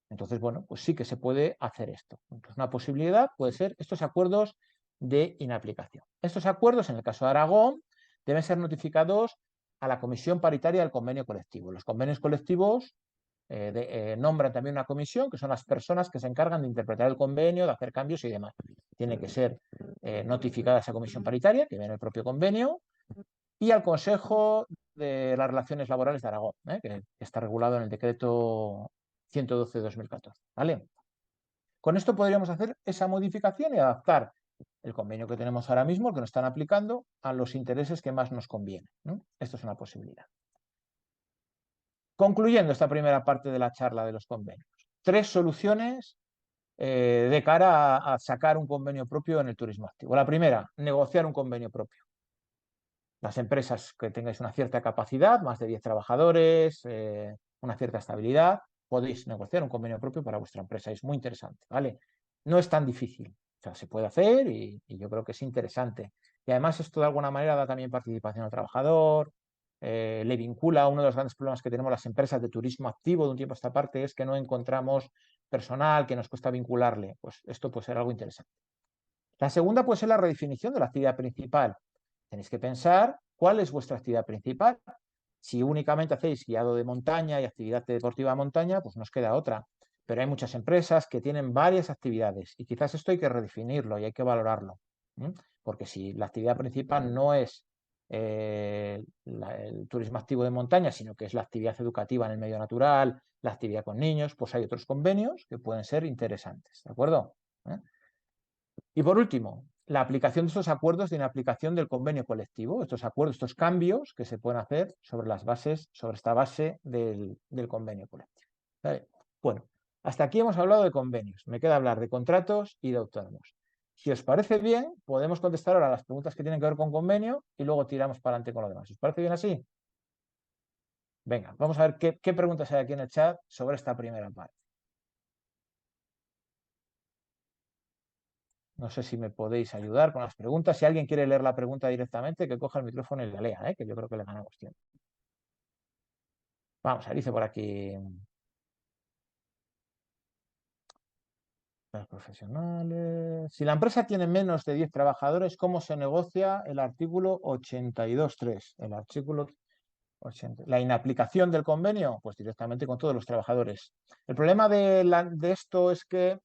Entonces, bueno, pues sí que se puede hacer esto. Entonces, una posibilidad puede ser estos acuerdos de inaplicación. Estos acuerdos, en el caso de Aragón, deben ser notificados a la Comisión Paritaria del Convenio Colectivo. Los convenios colectivos nombran también una comisión, que son las personas que se encargan de interpretar el convenio, de hacer cambios y demás. Tiene que ser notificada a esa comisión paritaria, que viene el propio convenio, y al Consejo de las Relaciones Laborales de Aragón, que está regulado en el decreto 112 de 2014. ¿Vale? Con esto podríamos hacer esa modificación y adaptar el convenio que tenemos ahora mismo, el que nos están aplicando, a los intereses que más nos conviene, ¿no? Esto es una posibilidad. Concluyendo esta primera parte de la charla de los convenios, 3 soluciones de cara a sacar un convenio propio en el turismo activo. La primera, negociar un convenio propio. Las empresas que tengáis una cierta capacidad, más de 10 trabajadores, una cierta estabilidad, podéis negociar un convenio propio para vuestra empresa. Es muy interesante, ¿vale? No es tan difícil. O sea, se puede hacer y yo creo que es interesante. Y además esto de alguna manera da también participación al trabajador, le vincula. Uno de los grandes problemas que tenemos las empresas de turismo activo de un tiempo a esta parte es que no encontramos personal, que nos cuesta vincularle. Pues esto puede ser algo interesante. La segunda puede ser la redefinición de la actividad principal. Tenéis que pensar cuál es vuestra actividad principal. Si únicamente hacéis guiado de montaña y actividad deportiva de montaña, pues nos queda otra. Pero hay muchas empresas que tienen varias actividades y quizás esto hay que redefinirlo y hay que valorarlo. Porque si la actividad principal no es el turismo activo de montaña, sino que es la actividad educativa en el medio natural, la actividad con niños, pues hay otros convenios que pueden ser interesantes. ¿De acuerdo? Y por último, la aplicación de esos acuerdos de inaplicación del convenio colectivo, estos acuerdos, estos cambios que se pueden hacer sobre las bases, sobre esta base del convenio colectivo. ¿Vale? Bueno, hasta aquí hemos hablado de convenios. Me queda hablar de contratos y de autónomos. Si os parece bien, podemos contestar ahora las preguntas que tienen que ver con convenio y luego tiramos para adelante con lo demás. ¿Os parece bien así? Venga, vamos a ver qué preguntas hay aquí en el chat sobre esta primera parte. No sé si me podéis ayudar con las preguntas. Si alguien quiere leer la pregunta directamente, que coja el micrófono y la lea, que yo creo que le ganamos tiempo. Vamos a ver, dice por aquí. Los profesionales. Si la empresa tiene menos de 10 trabajadores, ¿cómo se negocia el artículo 82.3? El artículo 80. La inaplicación del convenio, pues directamente con todos los trabajadores. El problema de esto es que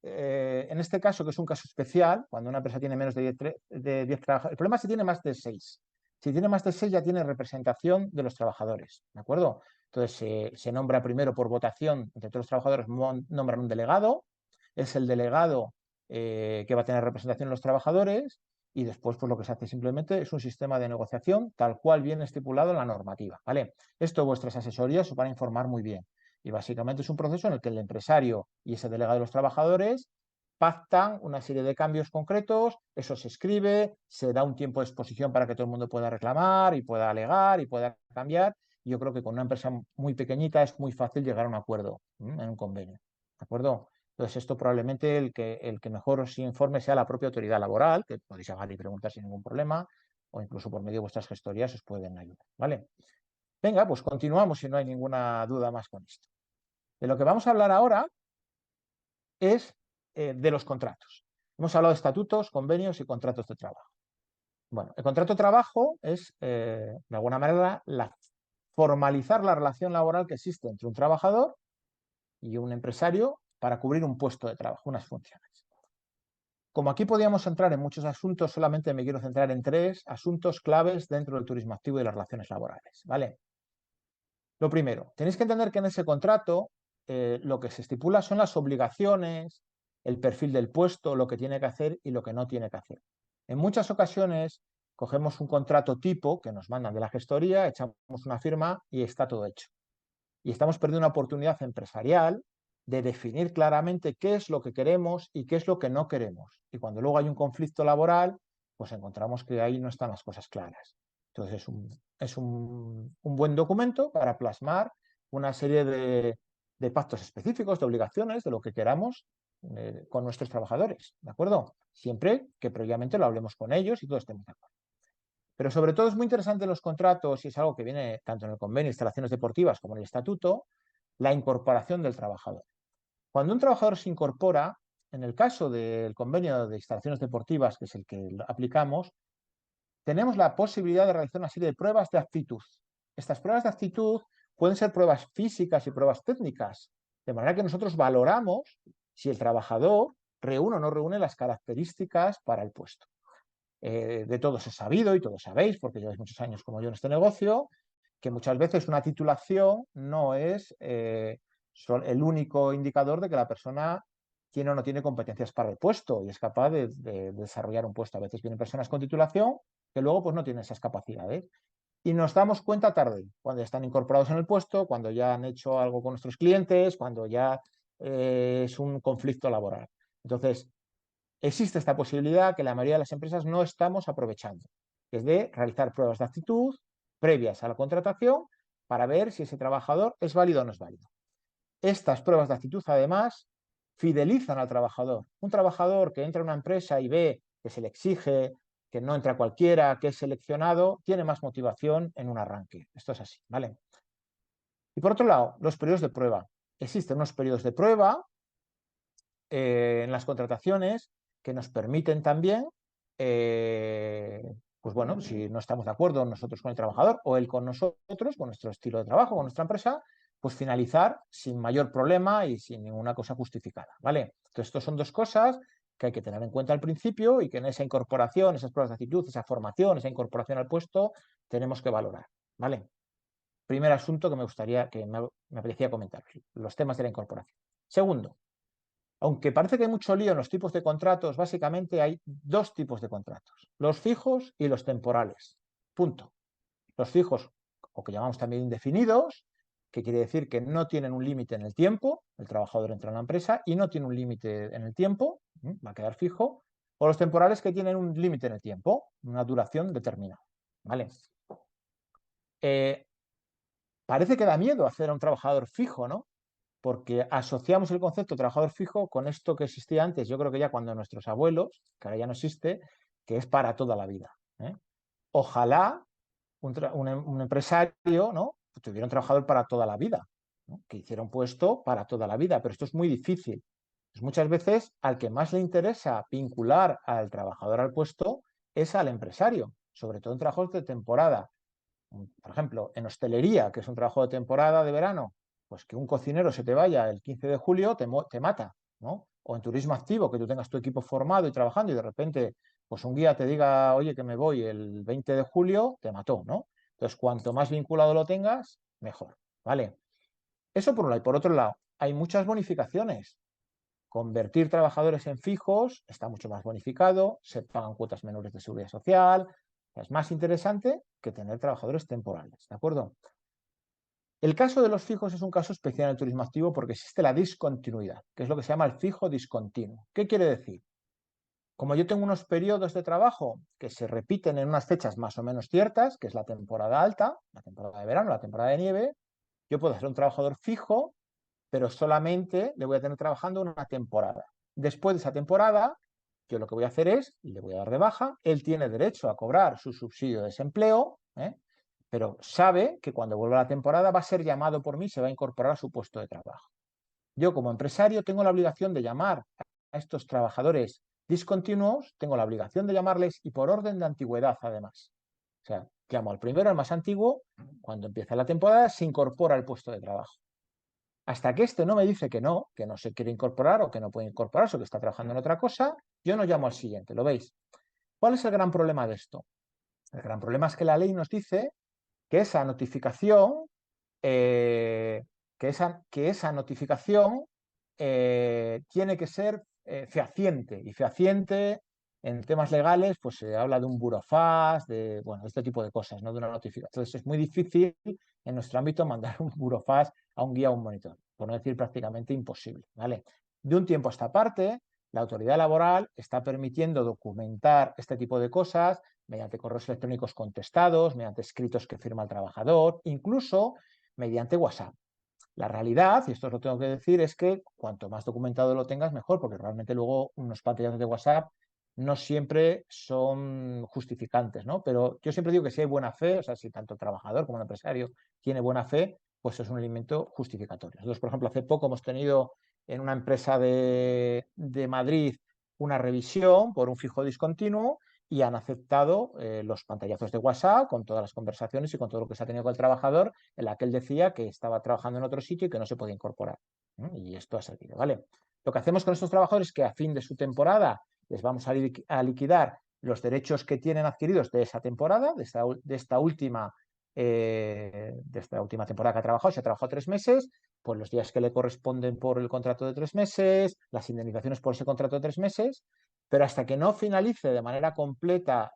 en este caso, que es un caso especial, cuando una empresa tiene menos de 10 trabajadores, el problema es si tiene más de 6. Si tiene más de 6 ya tiene representación de los trabajadores, ¿de acuerdo? Entonces se nombra primero por votación entre todos los trabajadores, nombran un delegado, es el delegado que va a tener representación de los trabajadores y después pues lo que se hace simplemente es un sistema de negociación tal cual viene estipulado en la normativa, ¿vale? Esto vuestras asesorías os van a informar muy bien. Y básicamente es un proceso en el que el empresario y ese delegado de los trabajadores pactan una serie de cambios concretos, eso se escribe, se da un tiempo de exposición para que todo el mundo pueda reclamar y pueda alegar y pueda cambiar. Y yo creo que con una empresa muy pequeñita es muy fácil llegar a un acuerdo en un convenio. ¿De acuerdo? Entonces, esto probablemente el que mejor os informe sea la propia autoridad laboral, que podéis llamar y preguntar sin ningún problema, o incluso por medio de vuestras gestorías os pueden ayudar. ¿Vale? Venga, pues continuamos si no hay ninguna duda más con esto. De lo que vamos a hablar ahora es de los contratos. Hemos hablado de estatutos, convenios y contratos de trabajo. Bueno, el contrato de trabajo es, de alguna manera, formalizar la relación laboral que existe entre un trabajador y un empresario para cubrir un puesto de trabajo, unas funciones. Como aquí podíamos entrar en muchos asuntos, solamente me quiero centrar en 3 asuntos claves dentro del turismo activo y de las relaciones laborales. ¿Vale? Lo primero, tenéis que entender que en ese contrato lo que se estipula son las obligaciones, el perfil del puesto, lo que tiene que hacer y lo que no tiene que hacer. En muchas ocasiones cogemos un contrato tipo que nos mandan de la gestoría, echamos una firma y está todo hecho. Y estamos perdiendo una oportunidad empresarial de definir claramente qué es lo que queremos y qué es lo que no queremos. Y cuando luego hay un conflicto laboral, pues encontramos que ahí no están las cosas claras. Entonces es un buen documento para plasmar una serie de pactos específicos, de obligaciones, de lo que queramos con nuestros trabajadores, ¿de acuerdo? Siempre que previamente lo hablemos con ellos y todos estemos de acuerdo. Pero sobre todo es muy interesante en los contratos, y es algo que viene tanto en el convenio de instalaciones deportivas como en el estatuto, la incorporación del trabajador. Cuando un trabajador se incorpora, en el caso del convenio de instalaciones deportivas, que es el que aplicamos, tenemos la posibilidad de realizar una serie de pruebas de aptitud. Estas pruebas de aptitud pueden ser pruebas físicas y pruebas técnicas, de manera que nosotros valoramos si el trabajador reúne o no reúne las características para el puesto. De todos es sabido y todos sabéis, porque lleváis muchos años como yo en este negocio, que muchas veces una titulación no es el único indicador de que la persona tiene o no tiene competencias para el puesto y es capaz de desarrollar un puesto. A veces vienen personas con titulación que luego pues no tienen esas capacidades. Y nos damos cuenta tarde, cuando ya están incorporados en el puesto, cuando ya han hecho algo con nuestros clientes, cuando ya es un conflicto laboral. Entonces, existe esta posibilidad que la mayoría de las empresas no estamos aprovechando, que es de realizar pruebas de actitud previas a la contratación para ver si ese trabajador es válido o no es válido. Estas pruebas de actitud, además, fidelizan al trabajador. Un trabajador que entra a una empresa y ve que se le exige, que no entra cualquiera, que es seleccionado, tiene más motivación en un arranque. Esto es así, ¿vale? Y por otro lado, los periodos de prueba. Existen unos periodos de prueba en las contrataciones que nos permiten también, pues bueno, si no estamos de acuerdo nosotros con el trabajador o él con nosotros, con nuestro estilo de trabajo, con nuestra empresa, pues finalizar sin mayor problema y sin ninguna cosa justificada, ¿vale? Entonces, estos son dos cosas que hay que tener en cuenta al principio y que en esa incorporación, esas pruebas de actitud, esa formación, esa incorporación al puesto, tenemos que valorar, ¿vale? Primer asunto que me gustaría, que me apetecía comentar, los temas de la incorporación. Segundo, aunque parece que hay mucho lío en los tipos de contratos, básicamente hay dos tipos de contratos, los fijos y los temporales. Punto. Los fijos, o que llamamos también indefinidos, que quiere decir que no tienen un límite en el tiempo, el trabajador entra en la empresa y no tiene un límite en el tiempo, va a quedar fijo, o los temporales que tienen un límite en el tiempo, una duración determinada. ¿Vale? Parece que da miedo hacer a un trabajador fijo, ¿no? Porque asociamos el concepto de trabajador fijo con esto que existía antes, yo creo que ya cuando nuestros abuelos, que ahora ya no existe, que es para toda la vida. ¿Eh? Ojalá un empresario, ¿no?, tuviera un trabajador para toda la vida, ¿no?, que hiciera un puesto para toda la vida, pero esto es muy difícil. Pues muchas veces al que más le interesa vincular al trabajador al puesto es al empresario, sobre todo en trabajos de temporada. Por ejemplo, en hostelería, que es un trabajo de temporada de verano, pues que un cocinero se te vaya el 15 de julio te mata, ¿no? O en turismo activo, que tú tengas tu equipo formado y trabajando y de repente pues un guía te diga, oye, que me voy el 20 de julio, te mató, ¿no? Entonces, cuanto más vinculado lo tengas, mejor, ¿vale? Eso por un lado. Y por otro lado, hay muchas bonificaciones. Convertir trabajadores en fijos está mucho más bonificado, se pagan cuotas menores de seguridad social, es más interesante que tener trabajadores temporales, ¿de acuerdo? El caso de los fijos es un caso especial en el turismo activo porque existe la discontinuidad, que es lo que se llama el fijo discontinuo. ¿Qué quiere decir? Como yo tengo unos periodos de trabajo que se repiten en unas fechas más o menos ciertas, que es la temporada alta, la temporada de verano, la temporada de nieve, yo puedo ser un trabajador fijo, pero solamente le voy a tener trabajando una temporada. Después de esa temporada, yo lo que voy a hacer es, le voy a dar de baja, él tiene derecho a cobrar su subsidio de desempleo, pero sabe que cuando vuelva la temporada va a ser llamado por mí, se va a incorporar a su puesto de trabajo. Yo como empresario tengo la obligación de llamar a estos trabajadores discontinuos, tengo la obligación de llamarles y por orden de antigüedad además. O sea, llamo al primero, al más antiguo, cuando empieza la temporada se incorpora al puesto de trabajo. Hasta que este no me dice que no se quiere incorporar o que no puede incorporarse o que está trabajando en otra cosa, yo no llamo al siguiente, ¿lo veis? ¿Cuál es el gran problema de esto? El gran problema es que la ley nos dice que esa notificación, que esa notificación tiene que ser fehaciente. Y fehaciente en temas legales, pues se habla de un burofax, de bueno, este tipo de cosas, no de una notificación. Entonces es muy difícil en nuestro ámbito mandar un burofax a un guía o un monitor, por no decir prácticamente imposible, ¿vale? De un tiempo a esta parte, la autoridad laboral está permitiendo documentar este tipo de cosas mediante correos electrónicos contestados, mediante escritos que firma el trabajador, incluso mediante WhatsApp. La realidad, y esto os lo tengo que decir, es que cuanto más documentado lo tengas, mejor, porque realmente luego unos pantallazos de WhatsApp no siempre son justificantes, ¿no? Pero yo siempre digo que si hay buena fe, o sea, si tanto el trabajador como el empresario tiene buena fe, pues es un elemento justificatorio. Nosotros, por ejemplo, hace poco hemos tenido en una empresa de Madrid una revisión por un fijo discontinuo y han aceptado los pantallazos de WhatsApp con todas las conversaciones y con todo lo que se ha tenido con el trabajador, en la que él decía que estaba trabajando en otro sitio y que no se podía incorporar. Y esto ha servido, ¿vale? Lo que hacemos con estos trabajadores es que a fin de su temporada les vamos a liquidar los derechos que tienen adquiridos de esa temporada, de esta última temporada que ha trabajado. Si ha trabajado 3 meses, pues los días que le corresponden por el contrato de 3 meses, las indemnizaciones por ese contrato de 3 meses, pero hasta que no finalice de manera completa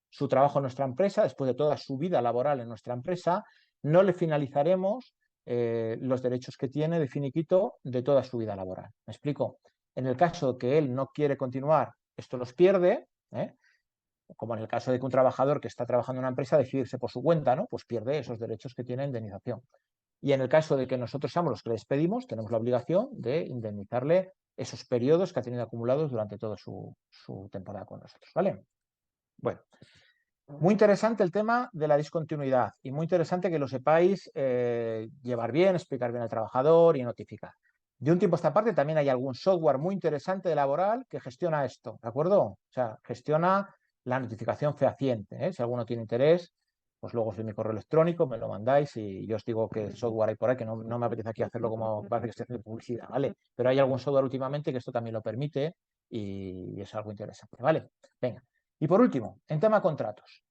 su trabajo en nuestra empresa, después de toda su vida laboral en nuestra empresa, no le finalizaremos los derechos que tiene de finiquito de toda su vida laboral. ¿Me explico? En el caso que él no quiere continuar, esto los pierde, como en el caso de que un trabajador que está trabajando en una empresa decide irse por su cuenta, ¿no? Pues pierde esos derechos que tiene de indemnización. Y en el caso de que nosotros seamos los que le despedimos, tenemos la obligación de indemnizarle esos periodos que ha tenido acumulados durante toda su temporada con nosotros, ¿vale? Bueno, muy interesante el tema de la discontinuidad y muy interesante que lo sepáis llevar bien, explicar bien al trabajador y notificar. De un tiempo a esta parte también hay algún software muy interesante de laboral que gestiona esto, ¿de acuerdo? O sea, gestiona la notificación fehaciente, ¿eh? Si alguno tiene interés, pues luego os doy mi correo electrónico, me lo mandáis y yo os digo qué software hay por ahí, que no me apetece aquí hacerlo como parece que estoy haciendo publicidad, ¿vale? Pero hay algún software últimamente que esto también lo permite y es algo interesante, ¿vale? Venga. Y por último, en tema contratos.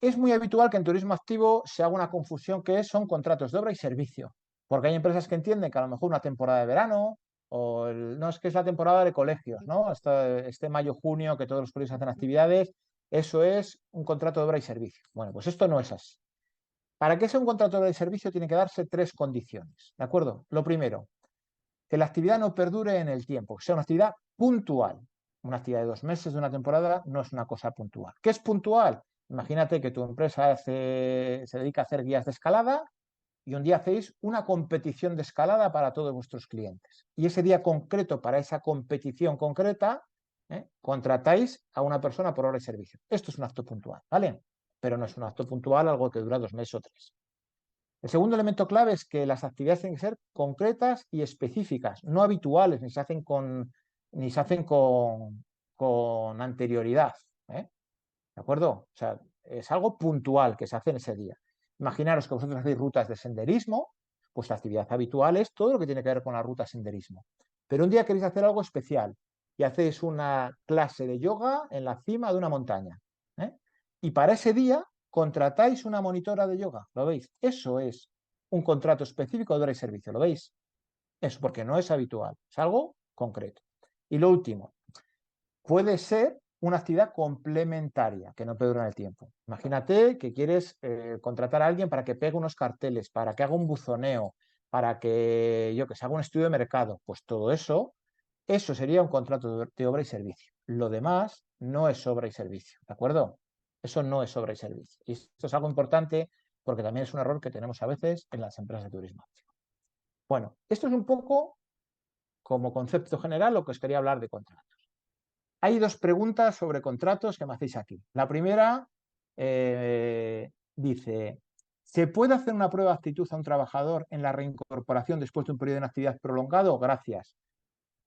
Es muy habitual que en turismo activo se haga una confusión que son contratos de obra y servicio, porque hay empresas que entienden que a lo mejor una temporada de verano o no es que es la temporada de colegios, ¿no? Este mayo-junio que todos los colegios hacen actividades, eso es un contrato de obra y servicio. Bueno, pues esto no es así. Para que sea un contrato de obra y servicio tiene que darse 3 condiciones, ¿de acuerdo? Lo primero, que la actividad no perdure en el tiempo, que sea una actividad puntual. Una actividad de 2 meses de una temporada no es una cosa puntual. ¿Qué es puntual? Imagínate que tu empresa se dedica a hacer guías de escalada y un día hacéis una competición de escalada para todos vuestros clientes. Y ese día concreto, para esa competición concreta, contratáis a una persona por hora de servicio. Esto es un acto puntual, ¿vale? Pero no es un acto puntual algo que dura 2 meses o 3. El segundo elemento clave es que las actividades tienen que ser concretas y específicas, no habituales, ni se hacen con anterioridad. ¿De acuerdo? O sea, es algo puntual que se hace en ese día. Imaginaros que vosotros hacéis rutas de senderismo, pues la actividad habitual es todo lo que tiene que ver con la ruta de senderismo. Pero un día queréis hacer algo especial y hacéis una clase de yoga en la cima de una montaña. ¿eh? Y para ese día contratáis una monitora de yoga, ¿lo veis? Eso es un contrato específico de hora y servicio, ¿lo veis? Eso porque no es habitual, es algo concreto. Y lo último, puede ser una actividad complementaria que no perdura en el tiempo. Imagínate que quieres contratar a alguien para que pegue unos carteles, para que haga un buzoneo, para que yo que se haga un estudio de mercado. Pues todo eso sería un contrato de obra y servicio. Lo demás no es obra y servicio, ¿de acuerdo? Eso no es obra y servicio. Y esto es algo importante porque también es un error que tenemos a veces en las empresas de turismo. Bueno, esto es un poco como concepto general lo que os quería hablar de contratos. Hay 2 preguntas sobre contratos que me hacéis aquí. La primera dice, ¿se puede hacer una prueba de actitud a un trabajador en la reincorporación después de un periodo de inactividad prolongado? Gracias.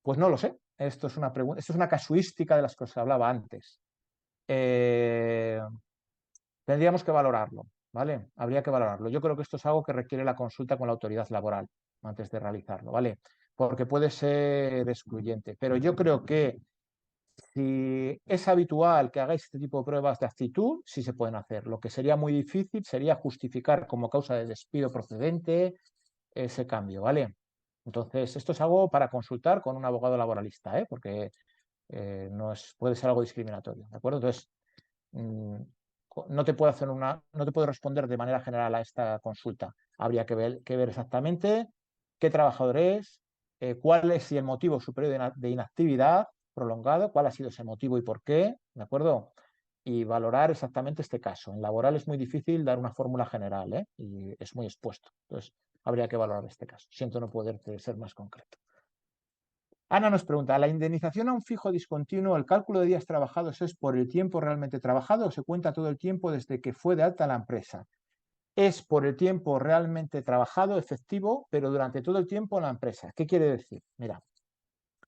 Pues no lo sé. Esto es una casuística de las que os hablaba antes. Tendríamos que valorarlo, ¿vale? Habría que valorarlo. Yo creo que esto es algo que requiere la consulta con la autoridad laboral antes de realizarlo, ¿vale? Porque puede ser excluyente. Pero yo creo que si es habitual que hagáis este tipo de pruebas de actitud, sí se pueden hacer. Lo que sería muy difícil sería justificar como causa de despido procedente ese cambio, ¿vale? Entonces, esto es algo para consultar con un abogado laboralista, porque puede ser algo discriminatorio, ¿de acuerdo? Entonces, no te puedo responder de manera general a esta consulta. Habría que ver exactamente qué trabajador es, cuál es el motivo superior de inactividad prolongado, cuál ha sido ese motivo y por qué, ¿de acuerdo? Y valorar exactamente este caso. En laboral es muy difícil dar una fórmula general, y es muy expuesto. Entonces, habría que valorar este caso. Siento no poder ser más concreto. Ana nos pregunta, ¿la indemnización a un fijo discontinuo, el cálculo de días trabajados es por el tiempo realmente trabajado o se cuenta todo el tiempo desde que fue de alta la empresa? Es por el tiempo realmente trabajado, efectivo, pero durante todo el tiempo en la empresa. ¿Qué quiere decir? Mira,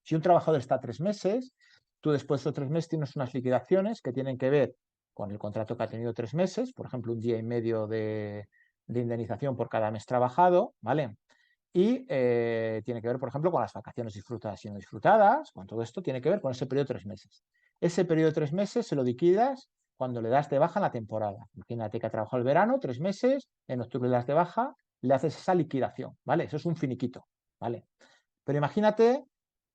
si un trabajador está 3 meses Tú después de esos 3 meses tienes unas liquidaciones que tienen que ver con el contrato que ha tenido 3 meses, por ejemplo, un día y medio de indemnización por cada mes trabajado, ¿vale? Y tiene que ver, por ejemplo, con las vacaciones disfrutadas y no disfrutadas, con todo esto tiene que ver con ese periodo de 3 meses. Ese periodo de 3 meses se lo liquidas cuando le das de baja en la temporada. Imagínate que ha trabajado el verano, 3 meses, en octubre le das de baja, le haces esa liquidación, ¿vale? Eso es un finiquito, ¿vale? Pero imagínate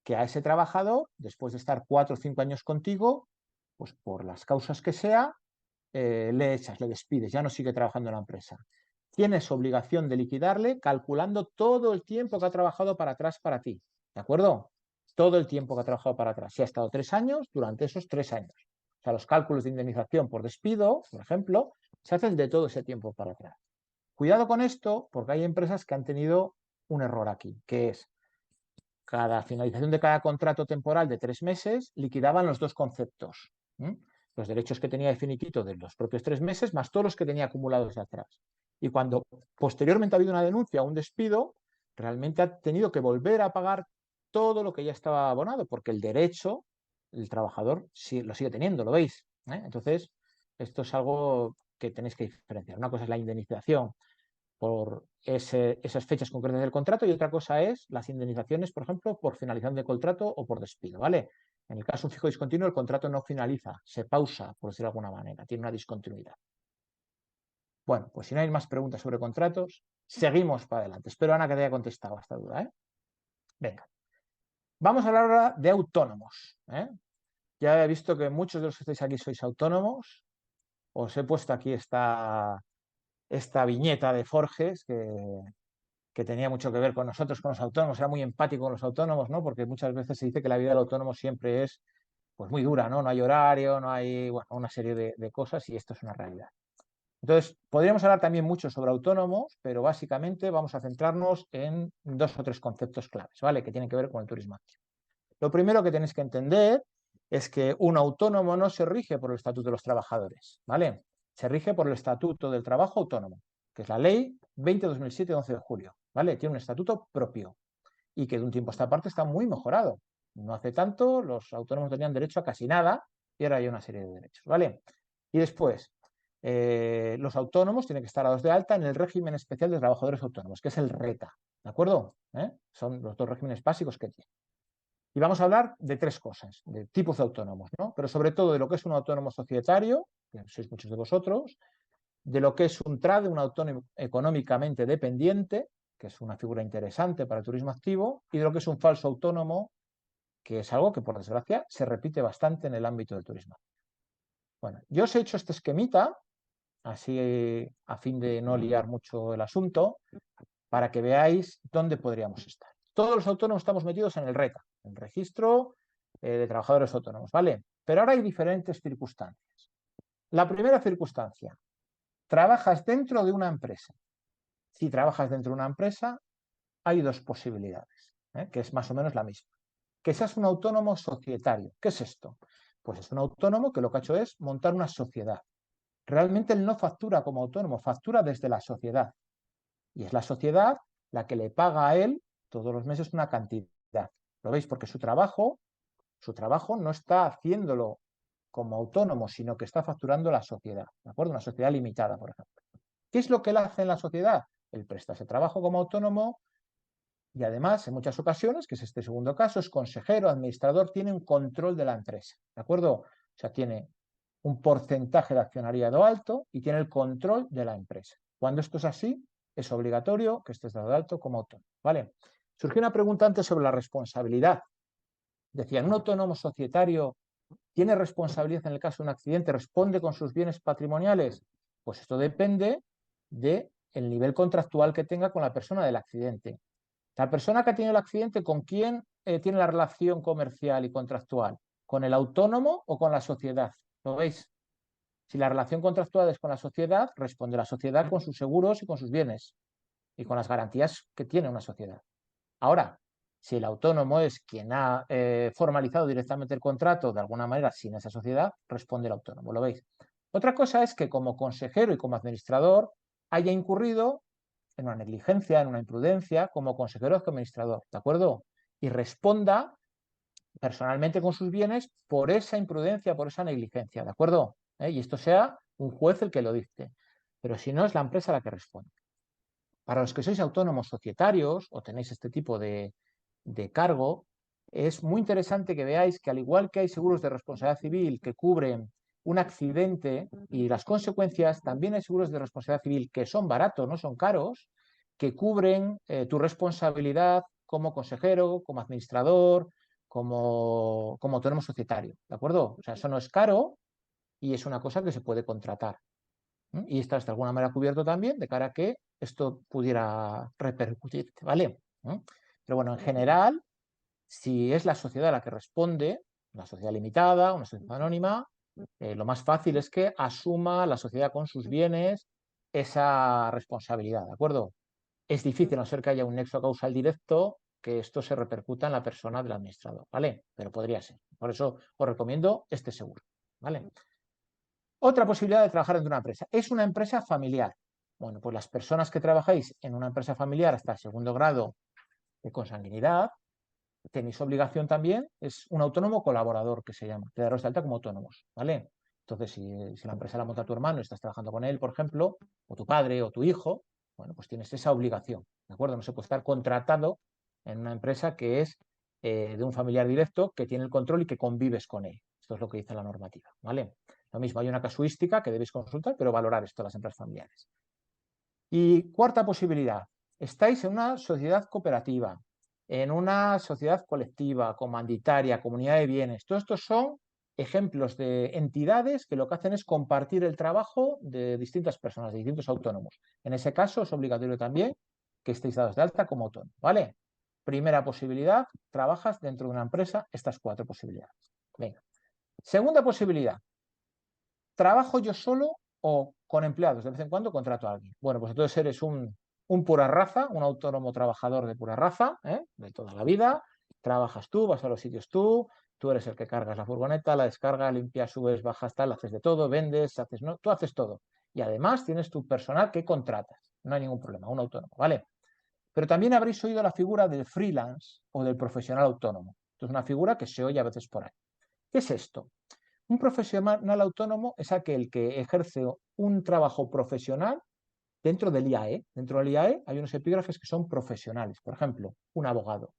que a ese trabajador, después de estar 4 o 5 años contigo, pues por las causas que sea, le echas, le despides, ya no sigue trabajando en la empresa. Tienes obligación de liquidarle calculando todo el tiempo que ha trabajado para atrás para ti, ¿de acuerdo? Todo el tiempo que ha trabajado para atrás. Si ha estado 3 años, durante esos 3 años. O sea, los cálculos de indemnización por despido, por ejemplo, se hacen de todo ese tiempo para atrás. Cuidado con esto, porque hay empresas que han tenido un error aquí, que es cada finalización de cada contrato temporal de 3 meses, liquidaban los dos conceptos. Los derechos que tenía de finiquito de los propios 3 meses, más todos los que tenía acumulados de atrás. Y cuando posteriormente ha habido una denuncia o un despido, realmente ha tenido que volver a pagar todo lo que ya estaba abonado, porque el derecho, el trabajador lo sigue teniendo, ¿lo veis? Entonces, esto es algo que tenéis que diferenciar. Una cosa es la indemnización por esas fechas concretas del contrato y otra cosa es las indemnizaciones, por ejemplo, por finalización de contrato o por despido, ¿vale? En el caso de un fijo discontinuo, el contrato no finaliza, se pausa, por decirlo de alguna manera, tiene una discontinuidad. Bueno, pues si no hay más preguntas sobre contratos, seguimos para adelante. Espero, Ana, que te haya contestado a esta duda, ¿eh? Venga. Vamos a hablar ahora de autónomos, ¿eh? Ya he visto que muchos de los que estáis aquí sois autónomos. Os he puesto aquí esta viñeta de Forges que tenía mucho que ver con nosotros, con los autónomos, era muy empático con los autónomos, ¿no? Porque muchas veces se dice que la vida del autónomo siempre es pues muy dura, ¿no? No hay horario, no hay, bueno, una serie de cosas y esto es una realidad. Entonces, podríamos hablar también mucho sobre autónomos, pero básicamente vamos a centrarnos en 2 o 3 conceptos claves, ¿vale? Que tienen que ver con el turismo activo. Lo primero que tenéis que entender es que un autónomo no se rige por el Estatuto de los Trabajadores, ¿vale? Se rige por el Estatuto del Trabajo Autónomo, que es la Ley 20/2007 de 11 de julio, ¿vale? Tiene un estatuto propio y que de un tiempo a esta parte está muy mejorado. No hace tanto los autónomos tenían derecho a casi nada y ahora hay una serie de derechos, ¿vale? Y después, los autónomos tienen que estar dados de alta en el régimen especial de trabajadores autónomos, que es el RETA, ¿de acuerdo? Son los 2 regímenes básicos que tiene. Y vamos a hablar de 3 cosas, de tipos de autónomos, ¿no? Pero sobre todo de lo que es un autónomo societario, que sois muchos de vosotros, de lo que es un TRADE, un autónomo económicamente dependiente, que es una figura interesante para el turismo activo, y de lo que es un falso autónomo, que es algo que, por desgracia, se repite bastante en el ámbito del turismo. Bueno, yo os he hecho este esquemita, así a fin de no liar mucho el asunto, para que veáis dónde podríamos estar. Todos los autónomos estamos metidos en el RETA, en el registro de trabajadores autónomos, ¿vale? Pero ahora hay diferentes circunstancias. La primera circunstancia, trabajas dentro de una empresa. Si trabajas dentro de una empresa, hay 2 posibilidades, que es más o menos la misma. Que seas un autónomo societario. ¿Qué es esto? Pues es un autónomo que lo que ha hecho es montar una sociedad. Realmente él no factura como autónomo, factura desde la sociedad. Y es la sociedad la que le paga a él todos los meses una cantidad. ¿Lo veis? Porque su trabajo no está haciéndolo como autónomo, sino que está facturando la sociedad, ¿de acuerdo? Una sociedad limitada, por ejemplo. ¿Qué es lo que él hace en la sociedad? Él presta ese trabajo como autónomo y además, en muchas ocasiones, que es este segundo caso, es consejero, administrador, tiene un control de la empresa, ¿de acuerdo? O sea, tiene un porcentaje de accionariado alto y tiene el control de la empresa. Cuando esto es así, es obligatorio que estés dado de alto como autónomo, ¿vale? Surgió una pregunta antes sobre la responsabilidad. Decían, ¿un autónomo societario tiene responsabilidad en el caso de un accidente? ¿Responde con sus bienes patrimoniales? Pues esto depende del nivel contractual que tenga con la persona del accidente. La persona que ha tenido el accidente, ¿con quién tiene la relación comercial y contractual? ¿Con el autónomo o con la sociedad? ¿Lo veis? Si la relación contractual es con la sociedad, responde la sociedad con sus seguros y con sus bienes y con las garantías que tiene una sociedad. Ahora, si el autónomo es quien ha formalizado directamente el contrato de alguna manera sin esa sociedad, responde el autónomo, ¿lo veis? Otra cosa es que como consejero y como administrador haya incurrido en una negligencia, en una imprudencia, como consejero o administrador, ¿de acuerdo? Y responda personalmente con sus bienes por esa imprudencia, por esa negligencia, ¿de acuerdo? Y esto sea un juez el que lo dicte. Pero si no, es la empresa la que responde. Para los que sois autónomos societarios o tenéis este tipo de cargo, es muy interesante que veáis que al igual que hay seguros de responsabilidad civil que cubren un accidente y las consecuencias, también hay seguros de responsabilidad civil que son baratos, no son caros, que cubren tu responsabilidad como consejero, como administrador, como autónomo societario, ¿de acuerdo? O sea, eso no es caro y es una cosa que se puede contratar. Y estás de alguna manera cubierto también de cara a que esto pudiera repercutirte, ¿vale? Pero bueno, en general, si es la sociedad la que responde, una sociedad limitada, una sociedad anónima, lo más fácil es que asuma la sociedad con sus bienes esa responsabilidad, ¿de acuerdo? Es difícil, a no ser que haya un nexo causal directo, que esto se repercuta en la persona del administrador, ¿vale? Pero podría ser. Por eso os recomiendo este seguro, ¿vale? Otra posibilidad de trabajar en una empresa. Es una empresa familiar. Bueno, pues las personas que trabajáis en una empresa familiar hasta el segundo grado de consanguinidad, tenéis obligación también, es un autónomo colaborador que se llama, de daros de alta como autónomos, ¿vale? Entonces, si la empresa la monta tu hermano y estás trabajando con él, por ejemplo, o tu padre o tu hijo, bueno, pues tienes esa obligación, ¿de acuerdo? No se puede estar contratado en una empresa que es de un familiar directo que tiene el control y que convives con él. Esto es lo que dice la normativa, ¿vale? Lo mismo, hay una casuística que debéis consultar, pero valorar esto las empresas familiares. Y cuarta posibilidad, estáis en una sociedad cooperativa, en una sociedad colectiva, comanditaria, comunidad de bienes. Todos estos son ejemplos de entidades que lo que hacen es compartir el trabajo de distintas personas, de distintos autónomos. En ese caso es obligatorio también que estéis dados de alta como autónomo, ¿vale? Primera posibilidad, trabajas dentro de una empresa, estas cuatro posibilidades. Venga. Segunda posibilidad, ¿trabajo yo solo o con empleados? De vez en cuando contrato a alguien. Bueno, pues entonces eres un pura raza, un autónomo trabajador de pura raza, de toda la vida. Trabajas tú, vas a los sitios tú eres el que cargas la furgoneta, la descarga, limpias, subes, bajas, tal, haces de todo, vendes, haces, no, tú haces todo. Y además tienes tu personal que contratas. No hay ningún problema, un autónomo, ¿vale? Pero también habréis oído la figura del freelance o del profesional autónomo. Esto es una figura que se oye a veces por ahí. ¿Qué es esto? Un profesional autónomo es aquel que ejerce un trabajo profesional dentro del IAE. Dentro del IAE hay unos epígrafes que son profesionales. Por ejemplo, un abogado.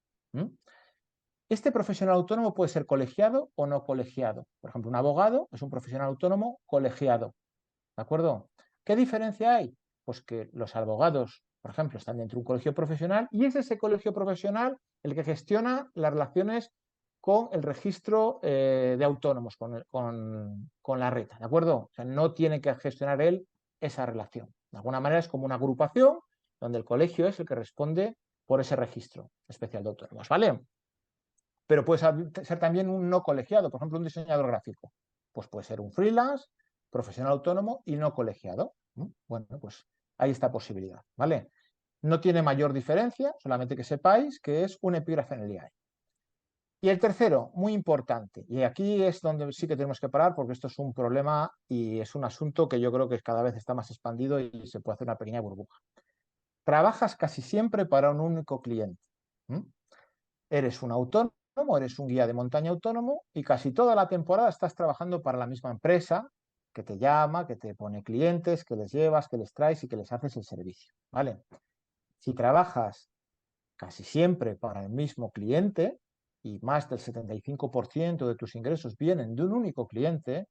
Este profesional autónomo puede ser colegiado o no colegiado. Por ejemplo, un abogado es un profesional autónomo colegiado. ¿De acuerdo? ¿Qué diferencia hay? Pues que los abogados, por ejemplo, están dentro de un colegio profesional y es ese colegio profesional el que gestiona las relaciones con el registro de autónomos, con la reta, ¿de acuerdo? O sea, no tiene que gestionar él esa relación. De alguna manera es como una agrupación donde el colegio es el que responde por ese registro especial de autónomos, ¿vale? Pero puede ser también un no colegiado, por ejemplo, un diseñador gráfico. Pues puede ser un freelance, profesional autónomo y no colegiado. Bueno, pues hay esta posibilidad, ¿vale? No tiene mayor diferencia, solamente que sepáis que es un epígrafe en el IAE. Y el tercero, muy importante, y aquí es donde sí que tenemos que parar porque esto es un problema y es un asunto que yo creo que cada vez está más expandido y se puede hacer una pequeña burbuja. Trabajas casi siempre para un único cliente. Eres un autónomo, eres un guía de montaña autónomo y casi toda la temporada estás trabajando para la misma empresa que te llama, que te pone clientes, que les llevas, que les traes y que les haces el servicio, ¿vale? Si trabajas casi siempre para el mismo cliente y más del 75% de tus ingresos vienen de un único cliente,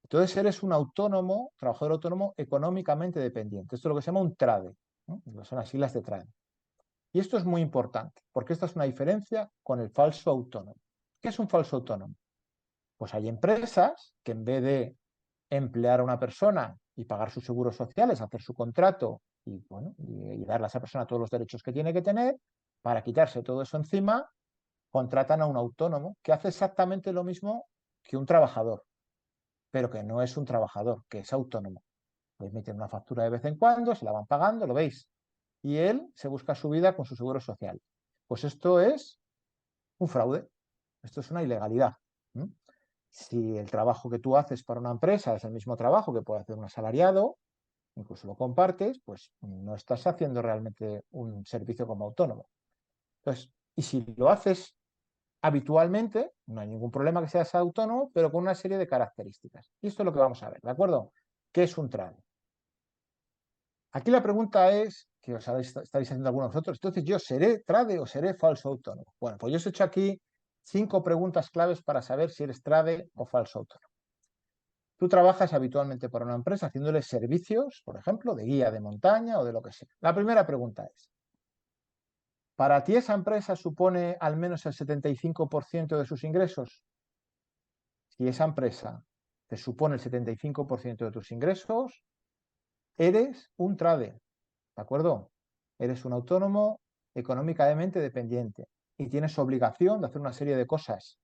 entonces eres un autónomo, trabajador autónomo económicamente dependiente. Esto es lo que se llama un trade, ¿no? Son las siglas de trade. Y esto es muy importante, porque esta es una diferencia con el falso autónomo. ¿Qué es un falso autónomo? Pues hay empresas que en vez de emplear a una persona y pagar sus seguros sociales, hacer su contrato y, bueno, y darle a esa persona todos los derechos que tiene que tener, para quitarse todo eso encima, contratan a un autónomo que hace exactamente lo mismo que un trabajador, pero que no es un trabajador, que es autónomo. Les meten una factura de vez en cuando, se la van pagando, lo veis. Y él se busca su vida con su seguro social. Pues esto es un fraude, esto es una ilegalidad. Si el trabajo que tú haces para una empresa es el mismo trabajo que puede hacer un asalariado, incluso lo compartes, pues no estás haciendo realmente un servicio como autónomo. Entonces, y si lo haces habitualmente, no hay ningún problema que seas autónomo, pero con una serie de características. Y esto es lo que vamos a ver, ¿de acuerdo? ¿Qué es un trade? Aquí la pregunta es, que os estaréis haciendo algunos de vosotros, entonces yo seré trade o seré falso autónomo. Bueno, pues yo os he hecho aquí 5 preguntas claves para saber si eres trade o falso autónomo. Tú trabajas habitualmente para una empresa haciéndole servicios, por ejemplo, de guía de montaña o de lo que sea. La primera pregunta es, ¿para ti esa empresa supone al menos el 75% de sus ingresos? Si esa empresa te supone el 75% de tus ingresos, eres un trade, ¿de acuerdo? Eres un autónomo económicamente dependiente y tienes obligación de hacer una serie de cosas,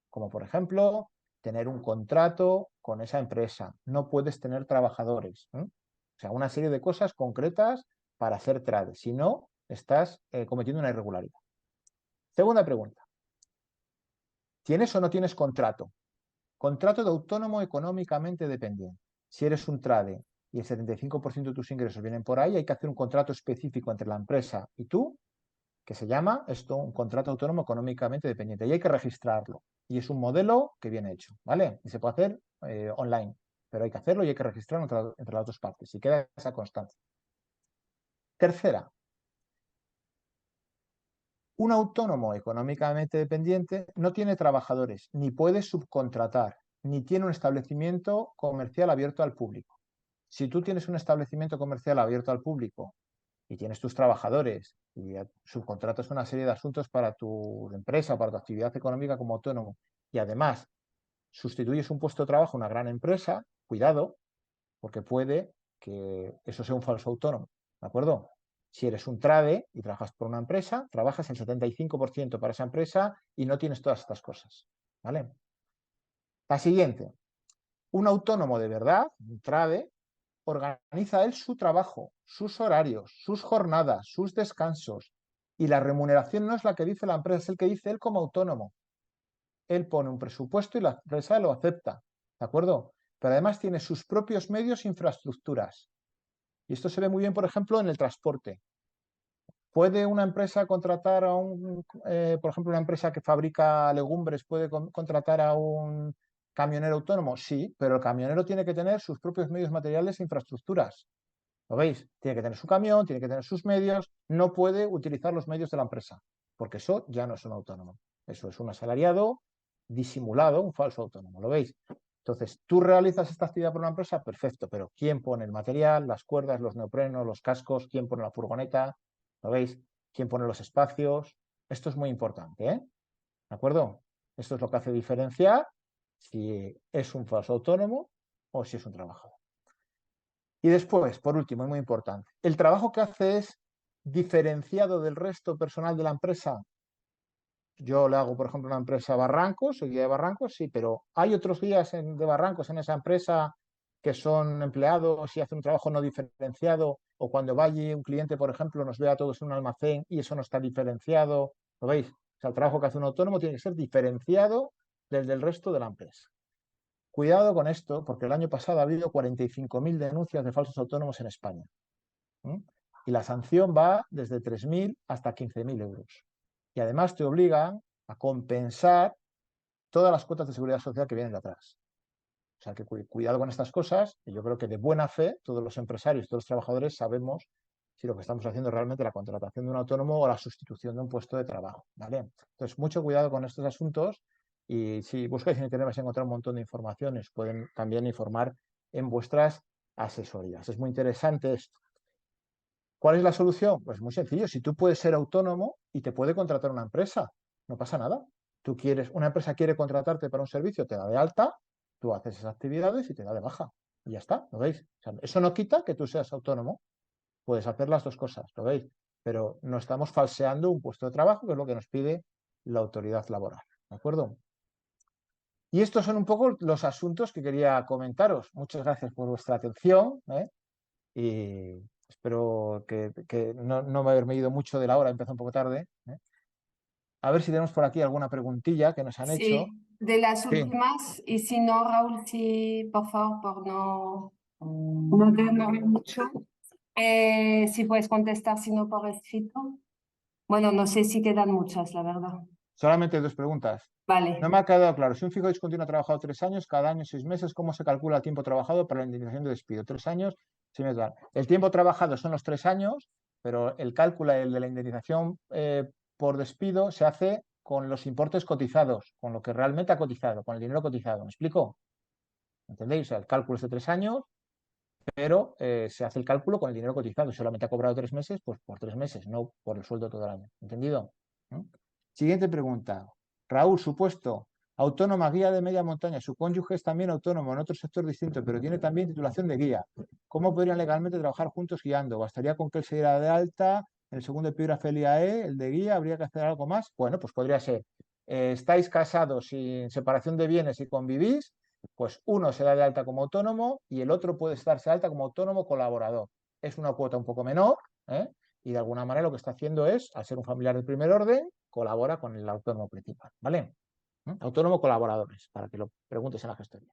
como por ejemplo, tener un contrato con esa empresa. No puedes tener trabajadores, ¿eh? O sea, una serie de cosas concretas para hacer trade. Si no, estás cometiendo una irregularidad. Segunda pregunta. ¿Tienes o no tienes contrato? Contrato de autónomo económicamente dependiente. Si eres un trade y el 75% de tus ingresos vienen por ahí, hay que hacer un contrato específico entre la empresa y tú, que se llama esto un contrato autónomo económicamente dependiente. Y hay que registrarlo. Y es un modelo que viene hecho, ¿vale? Y se puede hacer online, pero hay que hacerlo y hay que registrarlo entre las dos partes. Y queda esa constancia. Tercera, un autónomo económicamente dependiente no tiene trabajadores, ni puede subcontratar, ni tiene un establecimiento comercial abierto al público. Si tú tienes un establecimiento comercial abierto al público y tienes tus trabajadores y subcontratas una serie de asuntos para tu empresa, para tu actividad económica como autónomo, y además sustituyes un puesto de trabajo en una gran empresa, cuidado, porque puede que eso sea un falso autónomo, ¿de acuerdo? Si eres un trade y trabajas por una empresa, trabajas el 75% para esa empresa y no tienes todas estas cosas, ¿vale? La siguiente, un autónomo de verdad, un trade, organiza él su trabajo, sus horarios, sus jornadas, sus descansos, y la remuneración no es la que dice la empresa, es el que dice él como autónomo. Él pone un presupuesto y la empresa lo acepta, ¿de acuerdo? Pero además tiene sus propios medios e infraestructuras. Y esto se ve muy bien, por ejemplo, en el transporte. ¿Puede una empresa contratar a por ejemplo, una empresa que fabrica legumbres, puede contratar a un camionero autónomo? Sí, pero el camionero tiene que tener sus propios medios materiales e infraestructuras. ¿Lo veis? Tiene que tener su camión, tiene que tener sus medios, no puede utilizar los medios de la empresa, porque eso ya no es un autónomo. Eso es un asalariado disimulado, un falso autónomo. ¿Lo veis? Entonces, tú realizas esta actividad por una empresa, perfecto, pero ¿quién pone el material, las cuerdas, los neoprenos, los cascos? ¿Quién pone la furgoneta? ¿Lo veis? ¿Quién pone los espacios? Esto es muy importante, ¿eh? ¿De acuerdo? Esto es lo que hace diferenciar si es un falso autónomo o si es un trabajador. Y después, por último, y muy importante, el trabajo que hace es diferenciado del resto personal de la empresa. Yo le hago, por ejemplo, una empresa Barrancos, soy guía de Barrancos, sí, pero hay otros guías de Barrancos en esa empresa que son empleados y hacen un trabajo no diferenciado, o cuando vaya un cliente, por ejemplo, nos ve a todos en un almacén y eso no está diferenciado. ¿Lo veis? O sea, el trabajo que hace un autónomo tiene que ser diferenciado del resto de la empresa. Cuidado con esto, porque el año pasado ha habido 45.000 denuncias de falsos autónomos en España. ¿Eh? Y la sanción va desde 3.000 hasta 15.000 euros. Y además te obligan a compensar todas las cuotas de seguridad social que vienen de atrás. O sea que cuidado con estas cosas, y yo creo que de buena fe todos los empresarios, todos los trabajadores sabemos si lo que estamos haciendo es realmente la contratación de un autónomo o la sustitución de un puesto de trabajo, ¿vale? Entonces, mucho cuidado con estos asuntos y si buscáis en internet vais a encontrar un montón de informaciones. Pueden también informar en vuestras asesorías. Es muy interesante esto. ¿Cuál es la solución? Pues muy sencillo. Si tú puedes ser autónomo y te puede contratar una empresa, no pasa nada. Una empresa quiere contratarte para un servicio, te da de alta, tú haces esas actividades y te da de baja. Y ya está, ¿lo veis? O sea, eso no quita que tú seas autónomo. Puedes hacer las dos cosas, ¿lo veis? Pero no estamos falseando un puesto de trabajo, que es lo que nos pide la autoridad laboral. ¿De acuerdo? Y estos son un poco los asuntos que quería comentaros. Muchas gracias por vuestra atención, ¿eh? Y espero que no me haberme ido mucho de la hora, empezó un poco tarde, ¿eh? A ver si tenemos por aquí alguna preguntilla que nos han hecho. Sí, de las Sí. últimas, y si no, Raúl, sí, por favor, por no demorar mucho, si puedes contestar, si no por escrito. Bueno, no sé si quedan muchas, la verdad. Solamente dos preguntas. No Vale. me ha quedado claro. Si un fijo discontinuo ha trabajado 3 años, cada año 6 meses, ¿cómo se calcula el tiempo trabajado para la indemnización de despido? 3 años, 6 meses. Vale. El tiempo trabajado son los 3 años, pero el cálculo el de la indemnización por despido se hace con los importes cotizados, con lo que realmente ha cotizado, con el dinero cotizado. ¿Me explico? ¿Entendéis? O sea, el cálculo es de 3 años, pero se hace el cálculo con el dinero cotizado. Si solamente ha cobrado 3 meses, pues por 3 meses, no por el sueldo todo el año. ¿Entendido? ¿Mm? Siguiente pregunta. Raúl, supuesto, autónoma guía de media montaña. Su cónyuge es también autónomo en otro sector distinto, pero tiene también titulación de guía. ¿Cómo podrían legalmente trabajar juntos guiando? ¿Bastaría con que él se diera de alta? En el segundo epígrafe el IAE, el de guía, ¿habría que hacer algo más? Bueno, pues podría ser. Estáis casados sin separación de bienes y convivís, pues uno se da de alta como autónomo y el otro puede darse de alta como autónomo colaborador. Es una cuota un poco menor, ¿eh? Y de alguna manera lo que está haciendo es, al ser un familiar de primer orden, colabora con el autónomo principal, ¿vale? Autónomo colaboradores, para que lo preguntes en la gestoría.